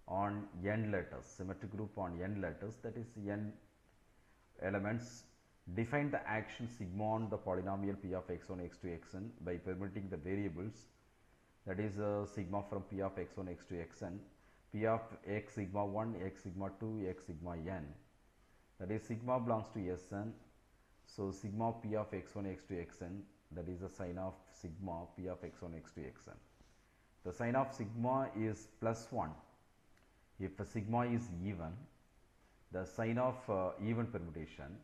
on n letters. That is n elements. Define the action sigma on the polynomial p of x1 x2 xn by permitting the variables, that is sigma from p of x1 x2 xn, p of x sigma 1, x sigma 2, x sigma n, that is sigma belongs to Sn. So sigma p of x1 x2 xn, that is the sign of sigma p of x1 x2 xn. The sign of sigma is plus 1 if sigma is even. The sign of even permutation,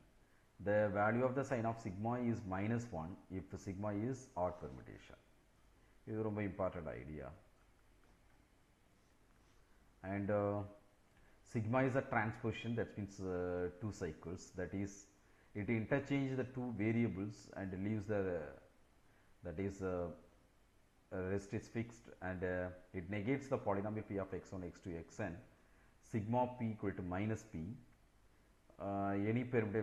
the value of the sign of sigma is minus 1 if sigma is odd permutation. This is a very important idea. And sigma is a transposition, that means two cycles, that is it interchanges the two variables and leaves the that is rest is fixed, and it negates the polynomial p of x1 x2 xn sigma p equal to minus p.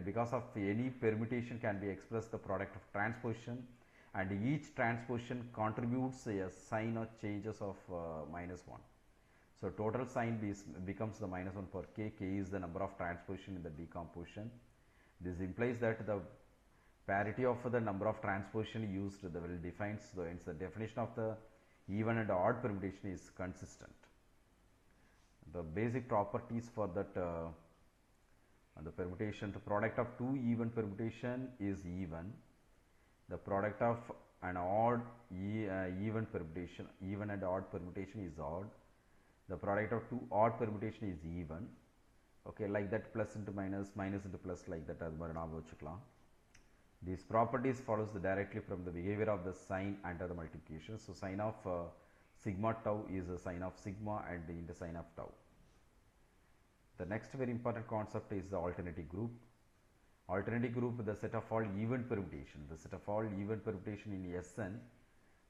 Because of any permutation can be expressed the product of transposition and each transposition contributes a sign or changes of -1. So total sign becomes the -1 for k. K is the number of transposition in the decomposition. This implies that the parity of the number of transposition used will defines the definition of the even and odd permutation is consistent. The basic properties for that the permutation, the product of two even permutation is even. The product of an odd even permutation, even and odd permutation is odd. The product of two odd permutation is even. Okay, like that, plus into minus, minus into plus, like that. These properties follows directly from the behavior of the sign under the multiplication. So sign of sigma tau is a sign of sigma and the sign of tau. The next very important concept is the alternative group. Alternative group, the set of all even permutation. The set of all even permutation in Sn,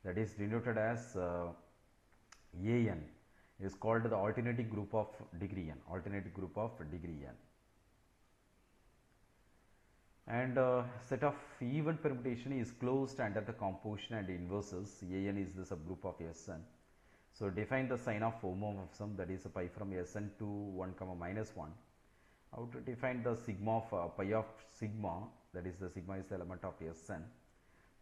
that is denoted as An, is called the alternative group of degree n. Alternative group of degree n. And set of even permutation is closed under the composition and inverses. An is the subgroup of Sn. So define the sign of homomorphism, that is pi from Sn to 1 comma minus 1. How to define the sigma of pi of sigma, that is the sigma is the element of Sn.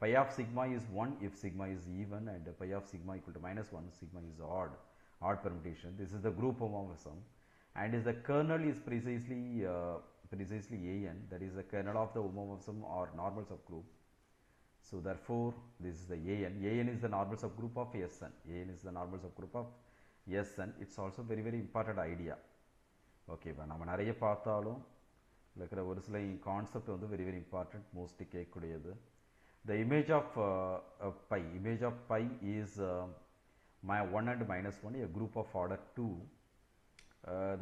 Pi of sigma is 1 if sigma is even, and pi of sigma equal to minus 1, sigma is odd permutation. This is the group homomorphism, and is the kernel is precisely An, that is the kernel of the homomorphism or normal subgroup. So therefore this is the An is the normal subgroup of Sn. An is the normal subgroup of Sn. It's also very important idea. Okay, but நம்ம நிறைய பார்த்தாலும் இருக்கிற ஒரு சில concept வந்து very important, mostly கேட்கக்கூடியது. The image of pi is my 1 and minus 1, a group of order 2.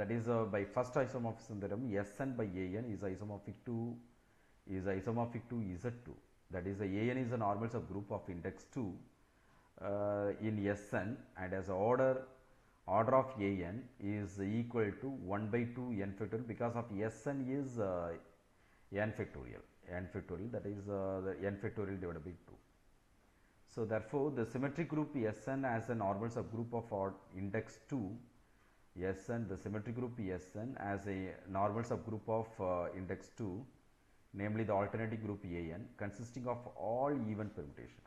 That is by first isomorphism theorem, Sn by An is isomorphic to Z2. That is, An is a normal subgroup of index 2 in Sn, and as order of An is equal to 1 by 2 n factorial, because of Sn is n factorial, that is the n factorial divided by 2. So therefore the symmetric group Sn as a normal subgroup of index 2, Sn, the symmetric group Sn as a normal subgroup of index 2, namely the alternative group An, consisting of all even permutation.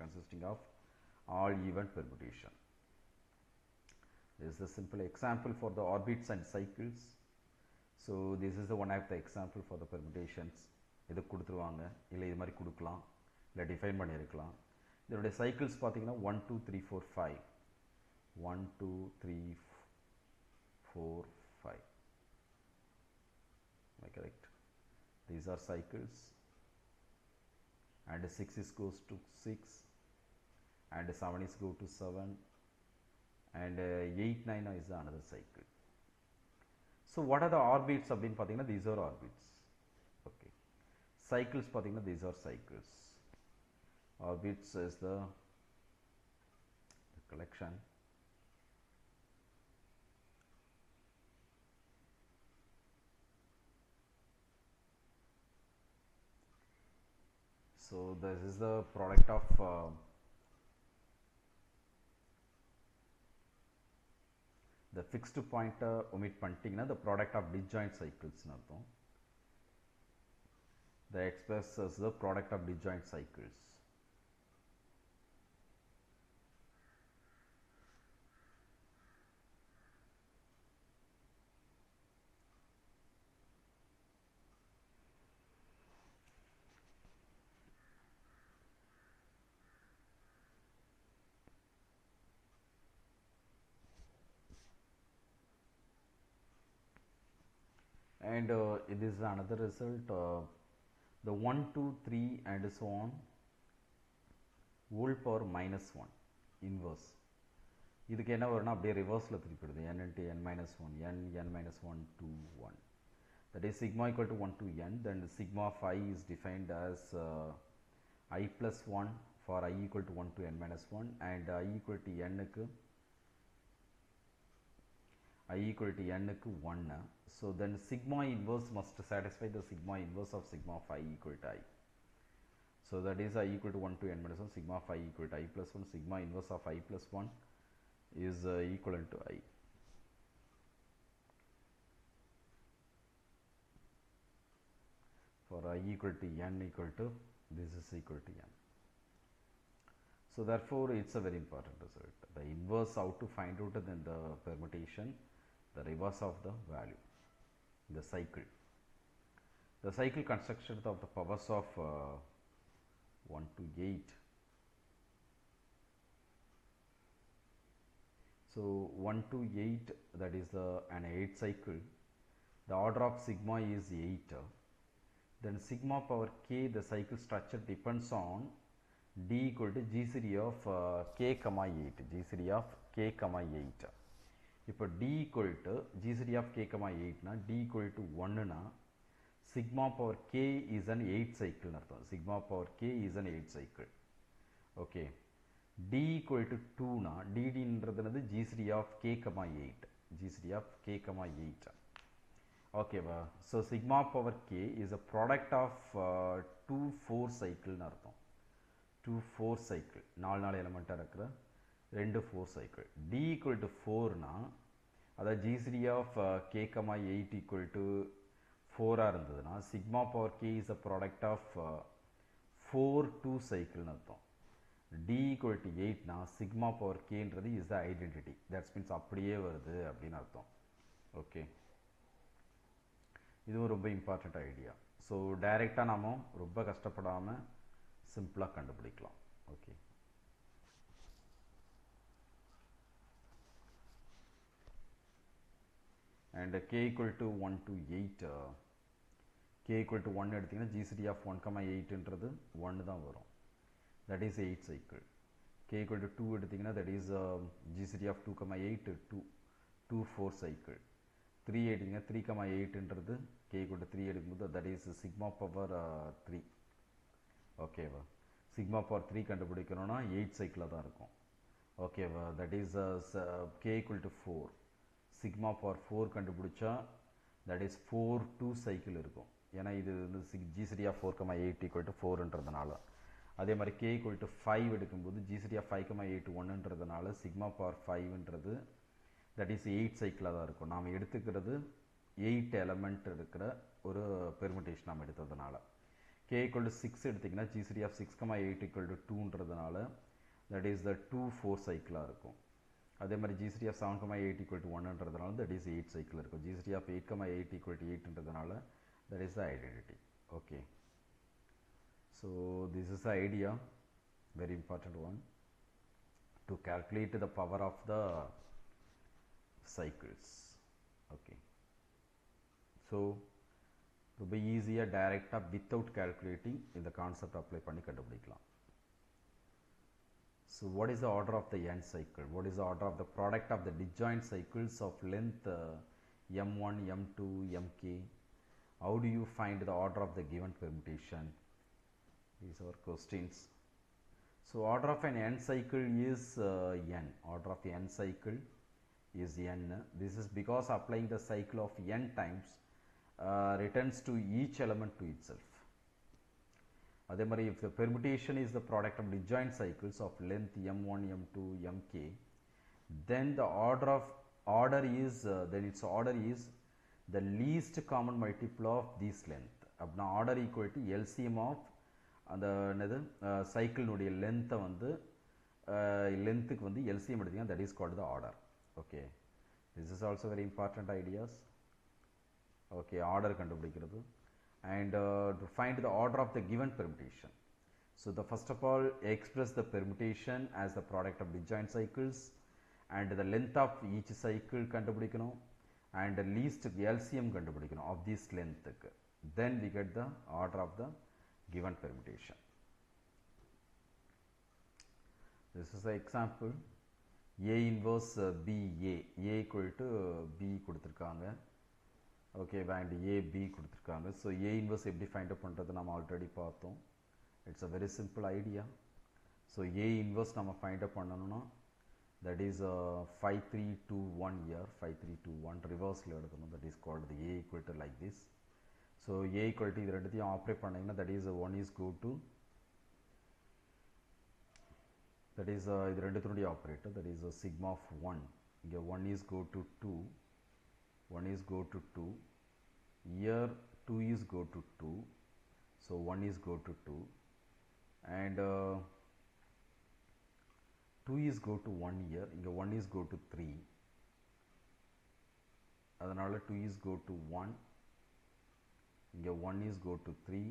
This is a simple example for the orbits and cycles. So this is the one of the example for the permutations. இது கொடுத்துருவாங்க, இல்லை இது மாதிரி கொடுக்கலாம், இல்லை define பண்ணியிருக்கலாம். இதனுடைய cycles பார்த்தீங்கன்னா 1 2 3 4 5 1 2 3 4 5. Am I correct? These are cycles, and 6 is goes to 6, and 7 is go to 7, and 8 9 is another cycle. So what are the orbits அப்படின்னு பார்த்தீங்கன்னா these are orbits. Okay, cycles பார்த்தீங்கன்னா these are cycles. Orbits is the collection. So this is the product of the fixed point omit பண்ணிட்டீங்கன்னா the product of disjoint cycles னு அர்த்தம். The expresses the product of disjoint cycles. And it is another result, the 1 2 3 and so on whole power minus 1 inverse. இதுக்கு என்ன வரும்னா அப்படியே ரிவர்ஸில் திருப்பிடுது, n into n minus 1, n minus 1 to 1. That is sigma equal to 1 to n. Then sigma of I is defined as I plus 1 for I equal to 1 to n minus 1, and I equal to n க்கு 1. So then sigma inverse must satisfy the sigma inverse of sigma of I equal to I. So that is I equal to 1 to n minus 1 sigma of I equal to I plus 1 sigma inverse of I plus 1 is equivalent to I. For I equal to n equal to this is equal to n. So therefore it's a very important result. The inverse how to find out then the permutation, the reverse of the value, the cycle. The cycle construction of the powers of 1 to 8. So 1 to 8, that is an 8 cycle. The order of sigma is 8. Then sigma power k, the cycle structure depends on d equal to g series of k comma 8. G series of k comma 8. இப்போ d equal to g series of k comma 8 na d equal to 1 na sigma power k is an 8 cycle nartham. Sigma power k is an 8 cycle. Okay. d equal to 2 na dd என்றது g series of k comma 8. G series of k comma 8. Okay, so sigma power k is a product of 2 4 cycle nartham. 2 4 cycle 4 element இருக்கிற 2 4 cycle. d equal to 4 na அத g series of k comma 8 equal to 4 இருந்ததுனா sigma power k is a product of 4 2 cycle அர்த்தம். d equal to 8 na sigma power k என்றது is the identity. That means அப்படியே வருது அப்படினு அர்த்தம். Okay. இது ரொம்ப இம்பார்ட்டன்ட் ஐடியா. ஸோ டைரெக்டாக நாம ரொம்ப கஷ்டப்படாமல் சிம்பிளாக கண்டுபிடிக்கலாம். Okay. And k equal to 1 to 8 k equal to 1 எடுத்தீங்கன்னா g series of 1, 8ன்றது 1 தான் வரும். That is 8 cycle. k equal to 2 எடுத்தீங்கன்னா that is g series of 2, 8 2 4 cycle. 3 எடுத்தீங்கன்னா 3, 8ன்றது k equal to 3 எடுக்கும்போது that is sigma power 3. ஓகேவா. sigma power 3 கண்டுபிடிக்கணும்னா 8 சைக்கிளாக தான் இருக்கும். ஓகேவா. that is k equal to 4. sigma power 4 கண்டுபிடிச்சா that is 4 2 சைக்கிள் இருக்கும். ஏன்னா இது வந்து g series of 4, 8 equal to 4ன்றதுனால. அதே மாதிரி k equal to 5 எடுக்கும்போது g series of 5, 8 1ன்றதுனால sigma power 5ன்றது that is 8 சைக்கிளாக தான் இருக்கும். நாம் எடுத்துக்கிறது 8 எலமெண்ட் இருக்கிற ஒரு பெர்முடேஷன் நாம் எடுத்ததுனால. k equal to 6 எடுத்திங்கன்னா g series of 6, 8 equal to 2ன்றதுனால that is the 2 4 சைக்கிளாக இருக்கும். அதே மாதிரி g series of 7, 8 equal to 1ன்றதுனால that is 8 cycle இருக்கும். g series of 8, 8 equal to 8ன்றதுனால that is the identity. Okay. So this is the idea, very important one, to calculate the power of the cycles. Okay. So ரொம்ப ஈஸியாக டைரெக்டாக without calculating இந்த concept apply பண்ணி கண்டுபிடிக்கலாம். So what is the order of the n cycle? What is the order of the product of the disjoint cycles of length m1, m2, mk? How do you find the order of the given permutation? These are questions. So order of an n cycle is n. Order of n cycle is n. This is because applying the cycle of n times returns to each element to itself. அதே மாதிரி if the permutation is the product of disjoint cycles of length m1, m2, mk, then the order is the least common multiple of this length. அப்படின்னா order equal to LCM of அந்த என்னது சைக்கிளினுடைய லென்த்தை வந்து லென்த்துக்கு வந்து LCM எடுத்தீங்கன்னா that is called the order. Okay. This is also very important ideas. Okay, order கண்டுபிடிக்கிறது. And to find the order of the given permutation. So the first of all express the permutation as the product of disjoint cycles and the length of each cycle கண்டுபிடிக்கணும் and the least LCM கண்டுபிடிக்கணும் of this length. Then we get the order of the given permutation. This is the example. A inverse B A. A equal to B கொடுத்திருக்காங்க. Okay, and A B கொடுத்திருக்காங்க. So A inverse எப்படி find out பண்றது நாம already பார்த்தோம். It's a very simple idea. So A inverse நாம find out பண்ணனும்னா that is 5 3 2 1 here. 5 3 2 1 reverse ல எடுக்கணும். That is called the A equal to like this. So A equal to இது ரெண்டுத்தையும் ஆப்ரேட் பண்ணீங்கன்னா that is 1 is go to that is இது ரெண்டுத்தினுடைய operator, that is sigma of 1. இங்கே 1 is go to 2, 1 is go to 2, here 2 is go to 2, so 1 is go to 2, and 2 is go to 1 here, இங்கே 1 is go to 3, அதனால 2 is go to 1, இங்கே 1 is go to 3,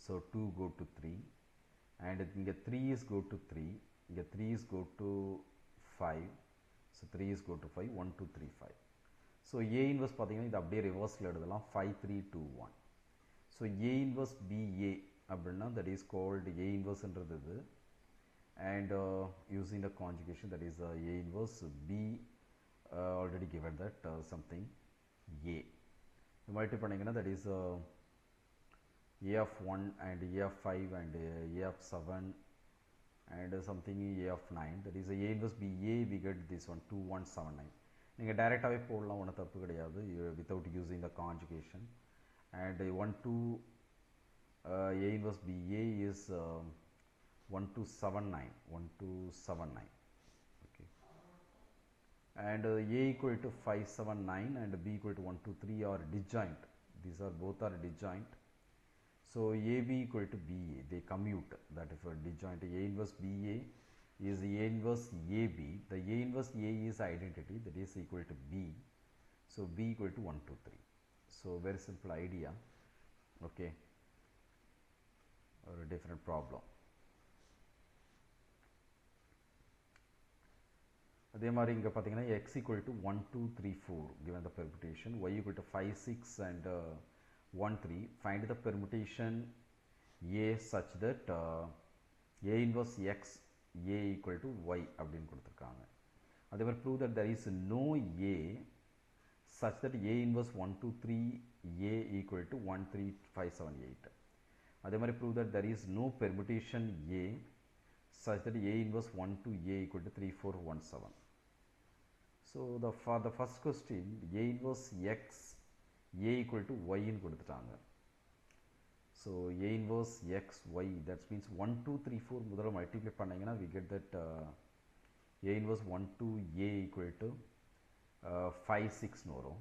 so 2 go to 3, and இங்கே 3 is go to 3, இங்கே 3 is go to 5, so 3 is go to 5, 1 2 3 5. So A inverse பார்த்தீங்கன்னா இது அப்படியே ரிவர்ஸில் எழுதலாம் 5 3 2 1. So A inverse BA அப்படின்னா that is called A inverseன்றது இது, and using the conjugation, that is A inverse B, already given that something A. Multiply பண்ணீங்கன்னா that is A of 1 and A of 5 and A of 7 and something A of 9, that is A inverse BA, we get this one 2179. நீங்கள் டைரெக்டாகவே போடலாம், ஒன்றும் தப்பு கிடையாது, without using the conjugation. And A inverse BA is 1279, 1279. Okay. And A equal to 579 and B equal to 123 are disjoint. These are both are disjoint. So AB equal to BA, they commute, that is for disjoint. A inverse BA is A inverse AB. The A inverse A is identity, that is equal to B. So B equal to 1 2 3. So very simple idea. Okay, or a different problem. அதே மாதிரி இங்கே பார்த்தீங்கன்னா x equal to 1 2 3 4 given the permutation, y equal to 5 6 and 1 3. Find the permutation A such that A inverse x A equal to y அப்படின்னு கொடுத்துருக்காங்க. அதே மாதிரி prove that there is no A such that A inverse 1 2 3 A equal to 1 3 5 7 8. அதே மாதிரி prove that there is no permutation A such that A inverse 1 to A equal to 3 4 1 7. So for the first question, A inverse x A equal to y ன்னு கொடுத்துட்டாங்க. So A inverse x y, that means 1 2 3 4 முதல்ல multiply பண்ணீங்கன்னா we get that A inverse 1 to A equal to 5 6 ன்னு வரும்.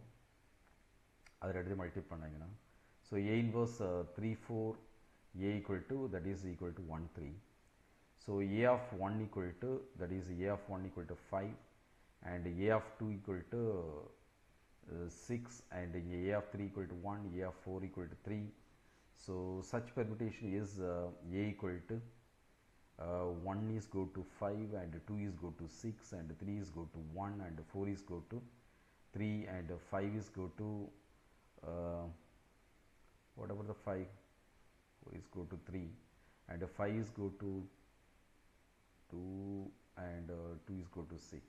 அதை எடுத்து multiply பண்ணீங்கன்னா so A inverse 3 4 A equal to, that is equal to 1 3. So A of 1 equal to, that is A of 1 equal to 5 and A of 2 equal to 6 and A of 3 equal to 1, A of 4 equal to 3. So such permutation is A equal to 1 is go to 5 and 2 is go to 6 and 3 is go to 1 and 4 is go to 3 and 5 is go to whatever the 5, 4 is go to 3 and 5 is go to 2 and 2 is go to 6.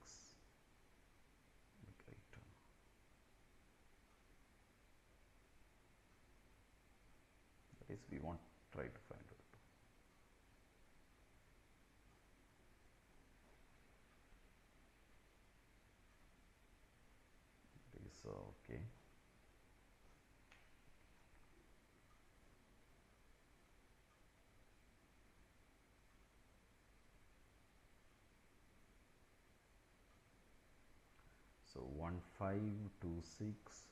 Right. That is we want try to find out. It is okay. So 1 5 2 6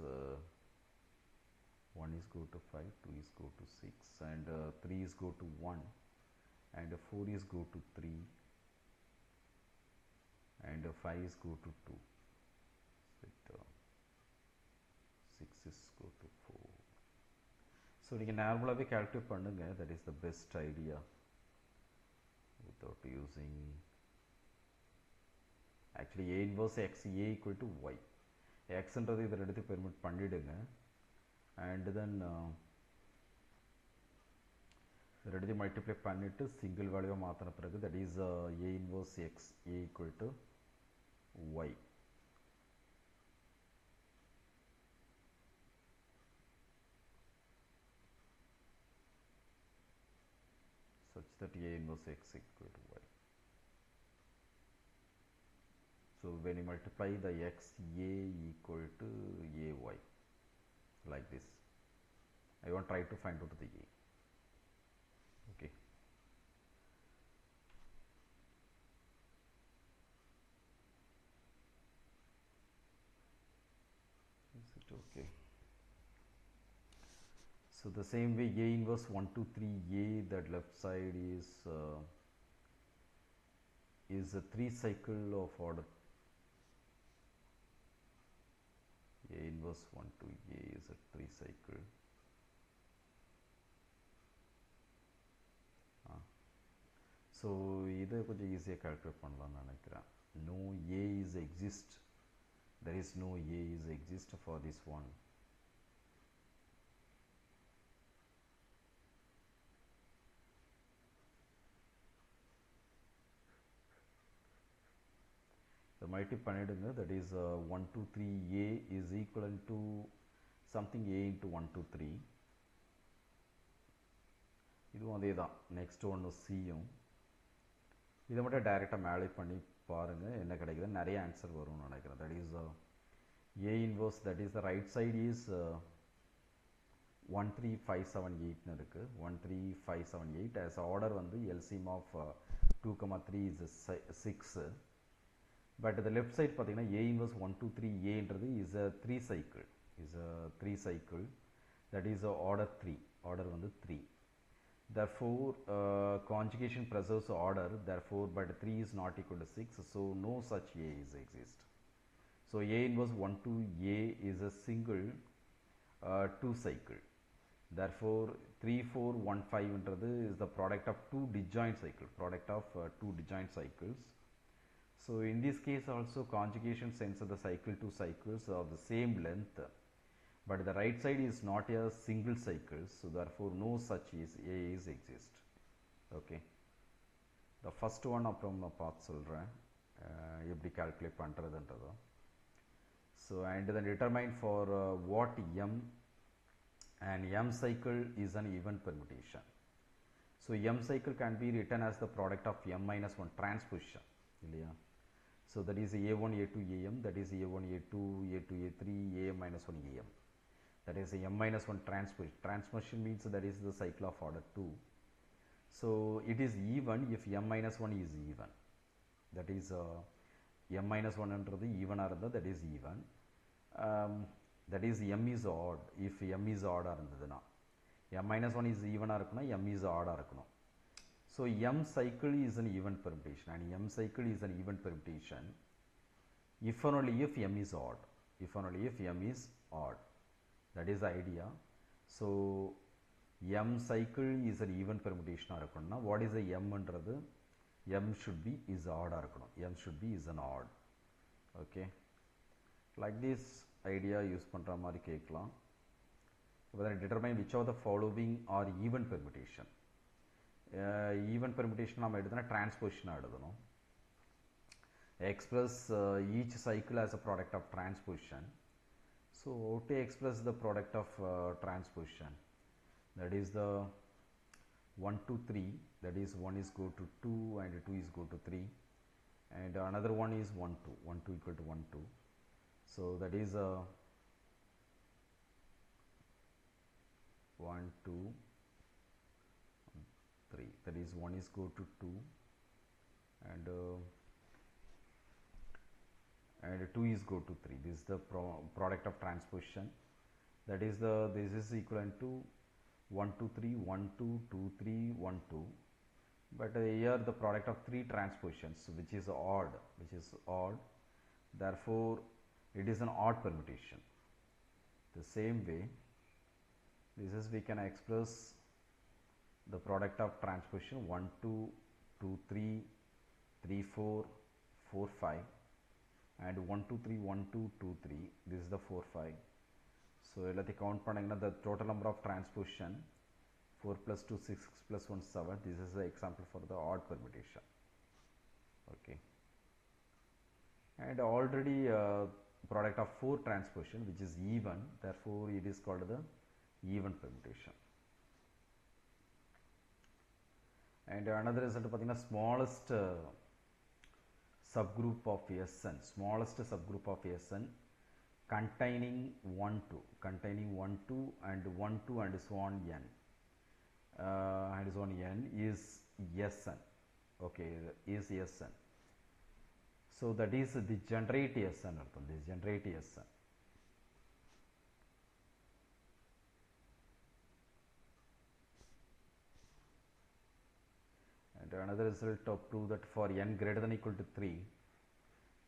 1 is go to 5, 2 is go to 6 and 3 is go to 1 and 4 is go to 3 and 5 is go to 2, so 6 is go to 4. So நீங்கள் நார்மலாகவே calculate பண்ணுங்க, that is the best idea without using. Actually A inverse x A equal to y, x ன்றது இதில் எடுத்து permit பண்ணிடுங்க and then இதில் எடுத்து multiply பண்ணிட்டு சிங்கிள் வேல்யூவை மாற்றின பிறகு that is A inverse x A equal to y. Such that A inverse x equal to y. So when you multiply the x A equal to ay, like this, I want to try to find out the A. Okay. Is it okay? So the same way A inverse 1 2 3 A, that left side is a 3 cycle of order. A inverse 1 2 A is a 3 cycle. So இதை கொஞ்சம் ஈஸியாக calculate பண்ணலாம்னு நினைக்கிறேன். No A is exist. There is no A is exist for this one. The mighty பண்ணிடுங்க, that is 1 2 3 A is equivalent to something A into 1 2 3. இதுவும் அதே தான். Next ஒன்று சியும். இதை மட்டும் டைரெக்டாக மேலே பண்ணி பாருங்கள் என்ன கிடைக்குது. நிறைய ஆன்சர் வரும்னு நினைக்கிறேன். That is A inverse, that is the right side is 13578 இருக்குது. 13578 as order வந்து LCM of 2, 3 is 6. But the left side பார்த்தீங்கன்னா A inverse 1 2 3 A ன்றது is a 3 cycle. That is order 3. Order வந்து 3. Therefore conjugation preserves order, therefore but 3 is not equal to 6, so no such A is exist. So A inverse 1 2 A is a single 2 cycle. Therefore 3 4 1 5 ன்றது is the product of two disjoint cycles. So in this case also conjugation sends the cycle to cycles of the same length, but the right side is not a single cycle, so therefore no such A is exist. Okay, the first one அப்புறம் நான் பார்த்து சொல்கிறேன் எப்படி calculate பண்ணுறதுன்றதோ. So and then determine for what M and M cycle is an even permutation. So M cycle can be written as the product of M minus 1 transposition. இல்லையா? So that is A1 A2 AM, that is A1 A2 A2 A3 AM minus 1 AM. That is M minus 1 transposition means that is the cycle of order 2. So it is even if M minus 1 is even. That is M minus 1 ன்றது ஈவனாக இருந்தால் that is even. That is M is odd if M is odd இருந்ததுன்னா. M minus 1 is ஈவனாக இருக்குன்னா M is odd இருக்கணும். So M cycle is an even permutation, and M cycle is an even permutation if and only if M is odd. That is the idea. So M cycle is an even permutation இருக்கணும்னா what is the M ன்றது M should be is odd இருக்கணும். M should be is an odd. Okay, like this idea use பண்ணுற மாதிரி கேட்கலாம். Determine which of the following are even permutation. Even permutation நாம் எடுத்தோம்னா transposition எழுதணும். Express each cycle as a product of transposition. So how to express the product of transposition? That is the 1 2 3, that is 1 is go to 2 and 2 is go to 3, and another one is 1 2 equal to 1 2. So that is 1 2 3, that is 1 is go to 2 and 2 is go to 3. This is the product of transposition. That is this is equivalent to 1 2 3 1 2 2 3 1 2, but here the product of 3 transpositions which is odd, therefore it is an odd permutation. The same way this is we can express the product of transposition 1 2 2 3 3 4 4 5 and 1 2 3 1 2 2 3. This is the 4 5. So எல்லாத்தையும் count பண்ணீங்கன்னா the total number of transposition 4 plus 2 6 plus 1 7. This is the example for the odd permutation. Okay, and already product of 4 transposition which is even, therefore it is called the even permutation. And another result பார்த்தீங்கன்னா smallest subgroup of Sn, containing 1 2 and 1 2 and so on n is Sn. Okay, is Sn. So that is the generate Sn. And another result to prove that for n greater than equal to 3,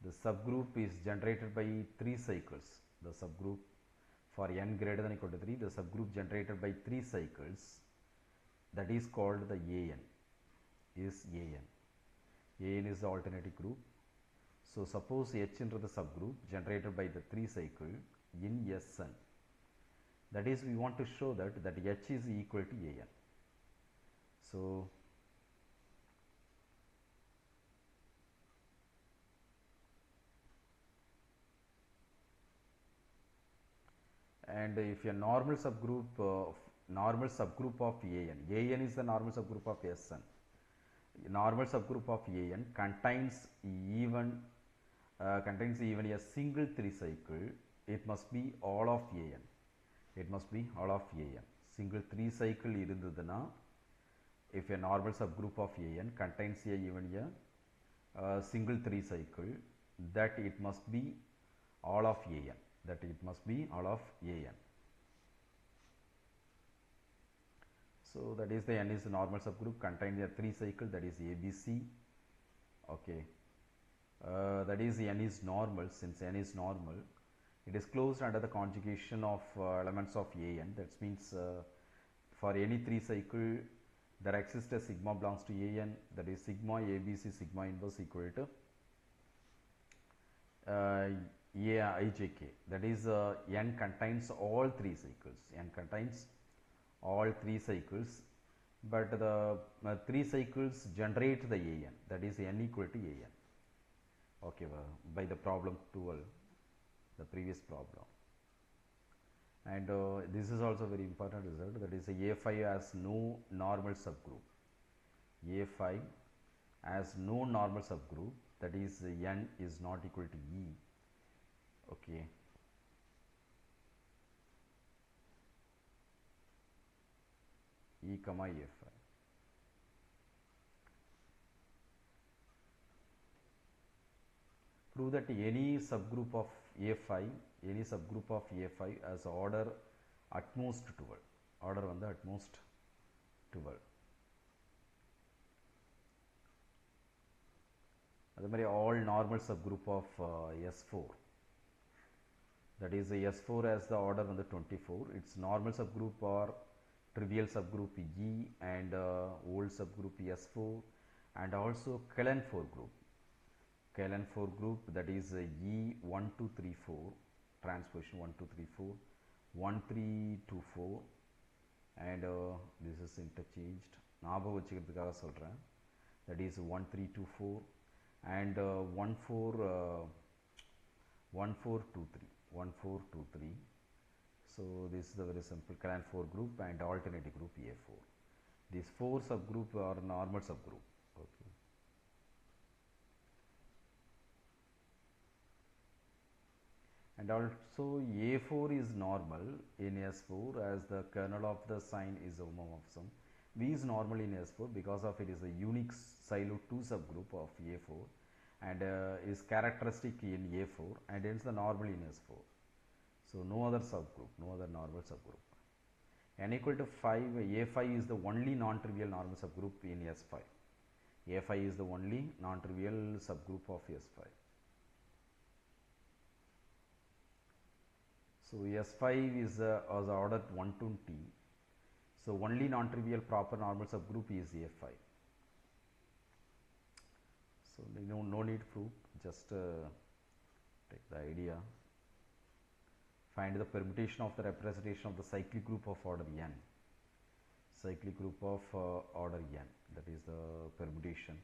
the subgroup is generated by 3 cycles. The subgroup for n greater than equal to 3, the subgroup generated by 3 cycles, that is called the AN, is AN. AN is the alternating group. So suppose H into the subgroup generated by the 3 cycle in Sn. That is, we want to show that H is equal to AN. So and if a normal subgroup of AN is the normal subgroup of Sn. Normal subgroup of AN contains even a single 3 cycle. It must be all of AN. It must be all of AN. Single 3 cycle irundhuduna, if a normal subgroup of AN contains even a single 3 cycle, that it must be all of AN. That it must be all of AN. So that is the N is the normal subgroup containing a 3 cycle, that is ABC. Okay. That is N is normal. Since N is normal, it is closed under the conjugation of elements of AN. That means for any 3 cycle there exists a sigma belongs to AN, that is sigma ABC sigma inverse equal to Ijk. That is N contains all 3 cycles. N contains all 3 cycles, but the 3 cycles generate the AN, that is N equal to AN. Okay, by the problem 12, the previous problem. And this is also very important result, that is A5 has no normal subgroup. A5 has no normal subgroup, that is N is not equal to E. Okay. E comma A5. Prove that any subgroup of A5 has order at most 12. Order on the at most 12. That is all normal subgroup of S4. That is S4 has the order on the 24. Its normal subgroup are trivial subgroup E and old subgroup S4, and also Kellen-4 group. Kellen-4 group, that is E1234, transposition 1234, 1324, and this is interchanged. ஞாபகம் வச்சுக்கிறதுக்காக சொல்கிறேன். That is 1324 and 1423. So this is the very simple Kellen-4 group and alternative group A4. These 4 subgroup are normal subgroup. Okay. And also A4 is normal in S4 as the kernel of the sign is homomorphism. V is normal in S4 because of it is a unique silo 2 subgroup of A4 and is characteristic in A4 and hence the normal in S4. So no other subgroup, no other normal subgroup. N equal to 5, A5 is the only non-trivial normal subgroup in S5. A5 is the only non-trivial subgroup of S5. So S5 is ordered 120. So only non-trivial proper normal subgroup is A5. So no need proof, just take the idea. Find the permutation of the representation of the cyclic group of order n. Cyclic group of order n, that is the permutation.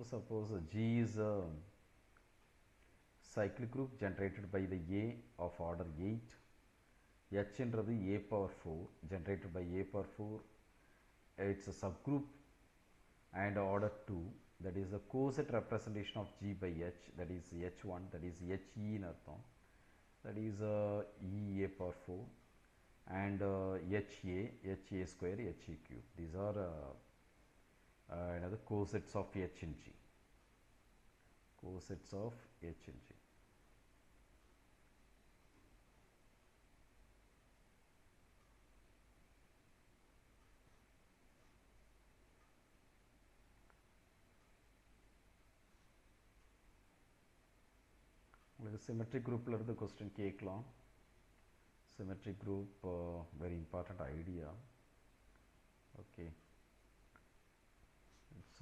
suppose G is a cyclic group generated by the A of order 8. H என்றது A power 4 generated by A power 4. It's a subgroup and order 2, that is the coset representation of G by H, that is H1, that is HE in artham, that is E A power 4, and HA square, HE cube. These are another cosets of H in G. Cosets of H in G. Symmetric group the question கேட்கலாம். Symmetric group very important idea. Okay, it's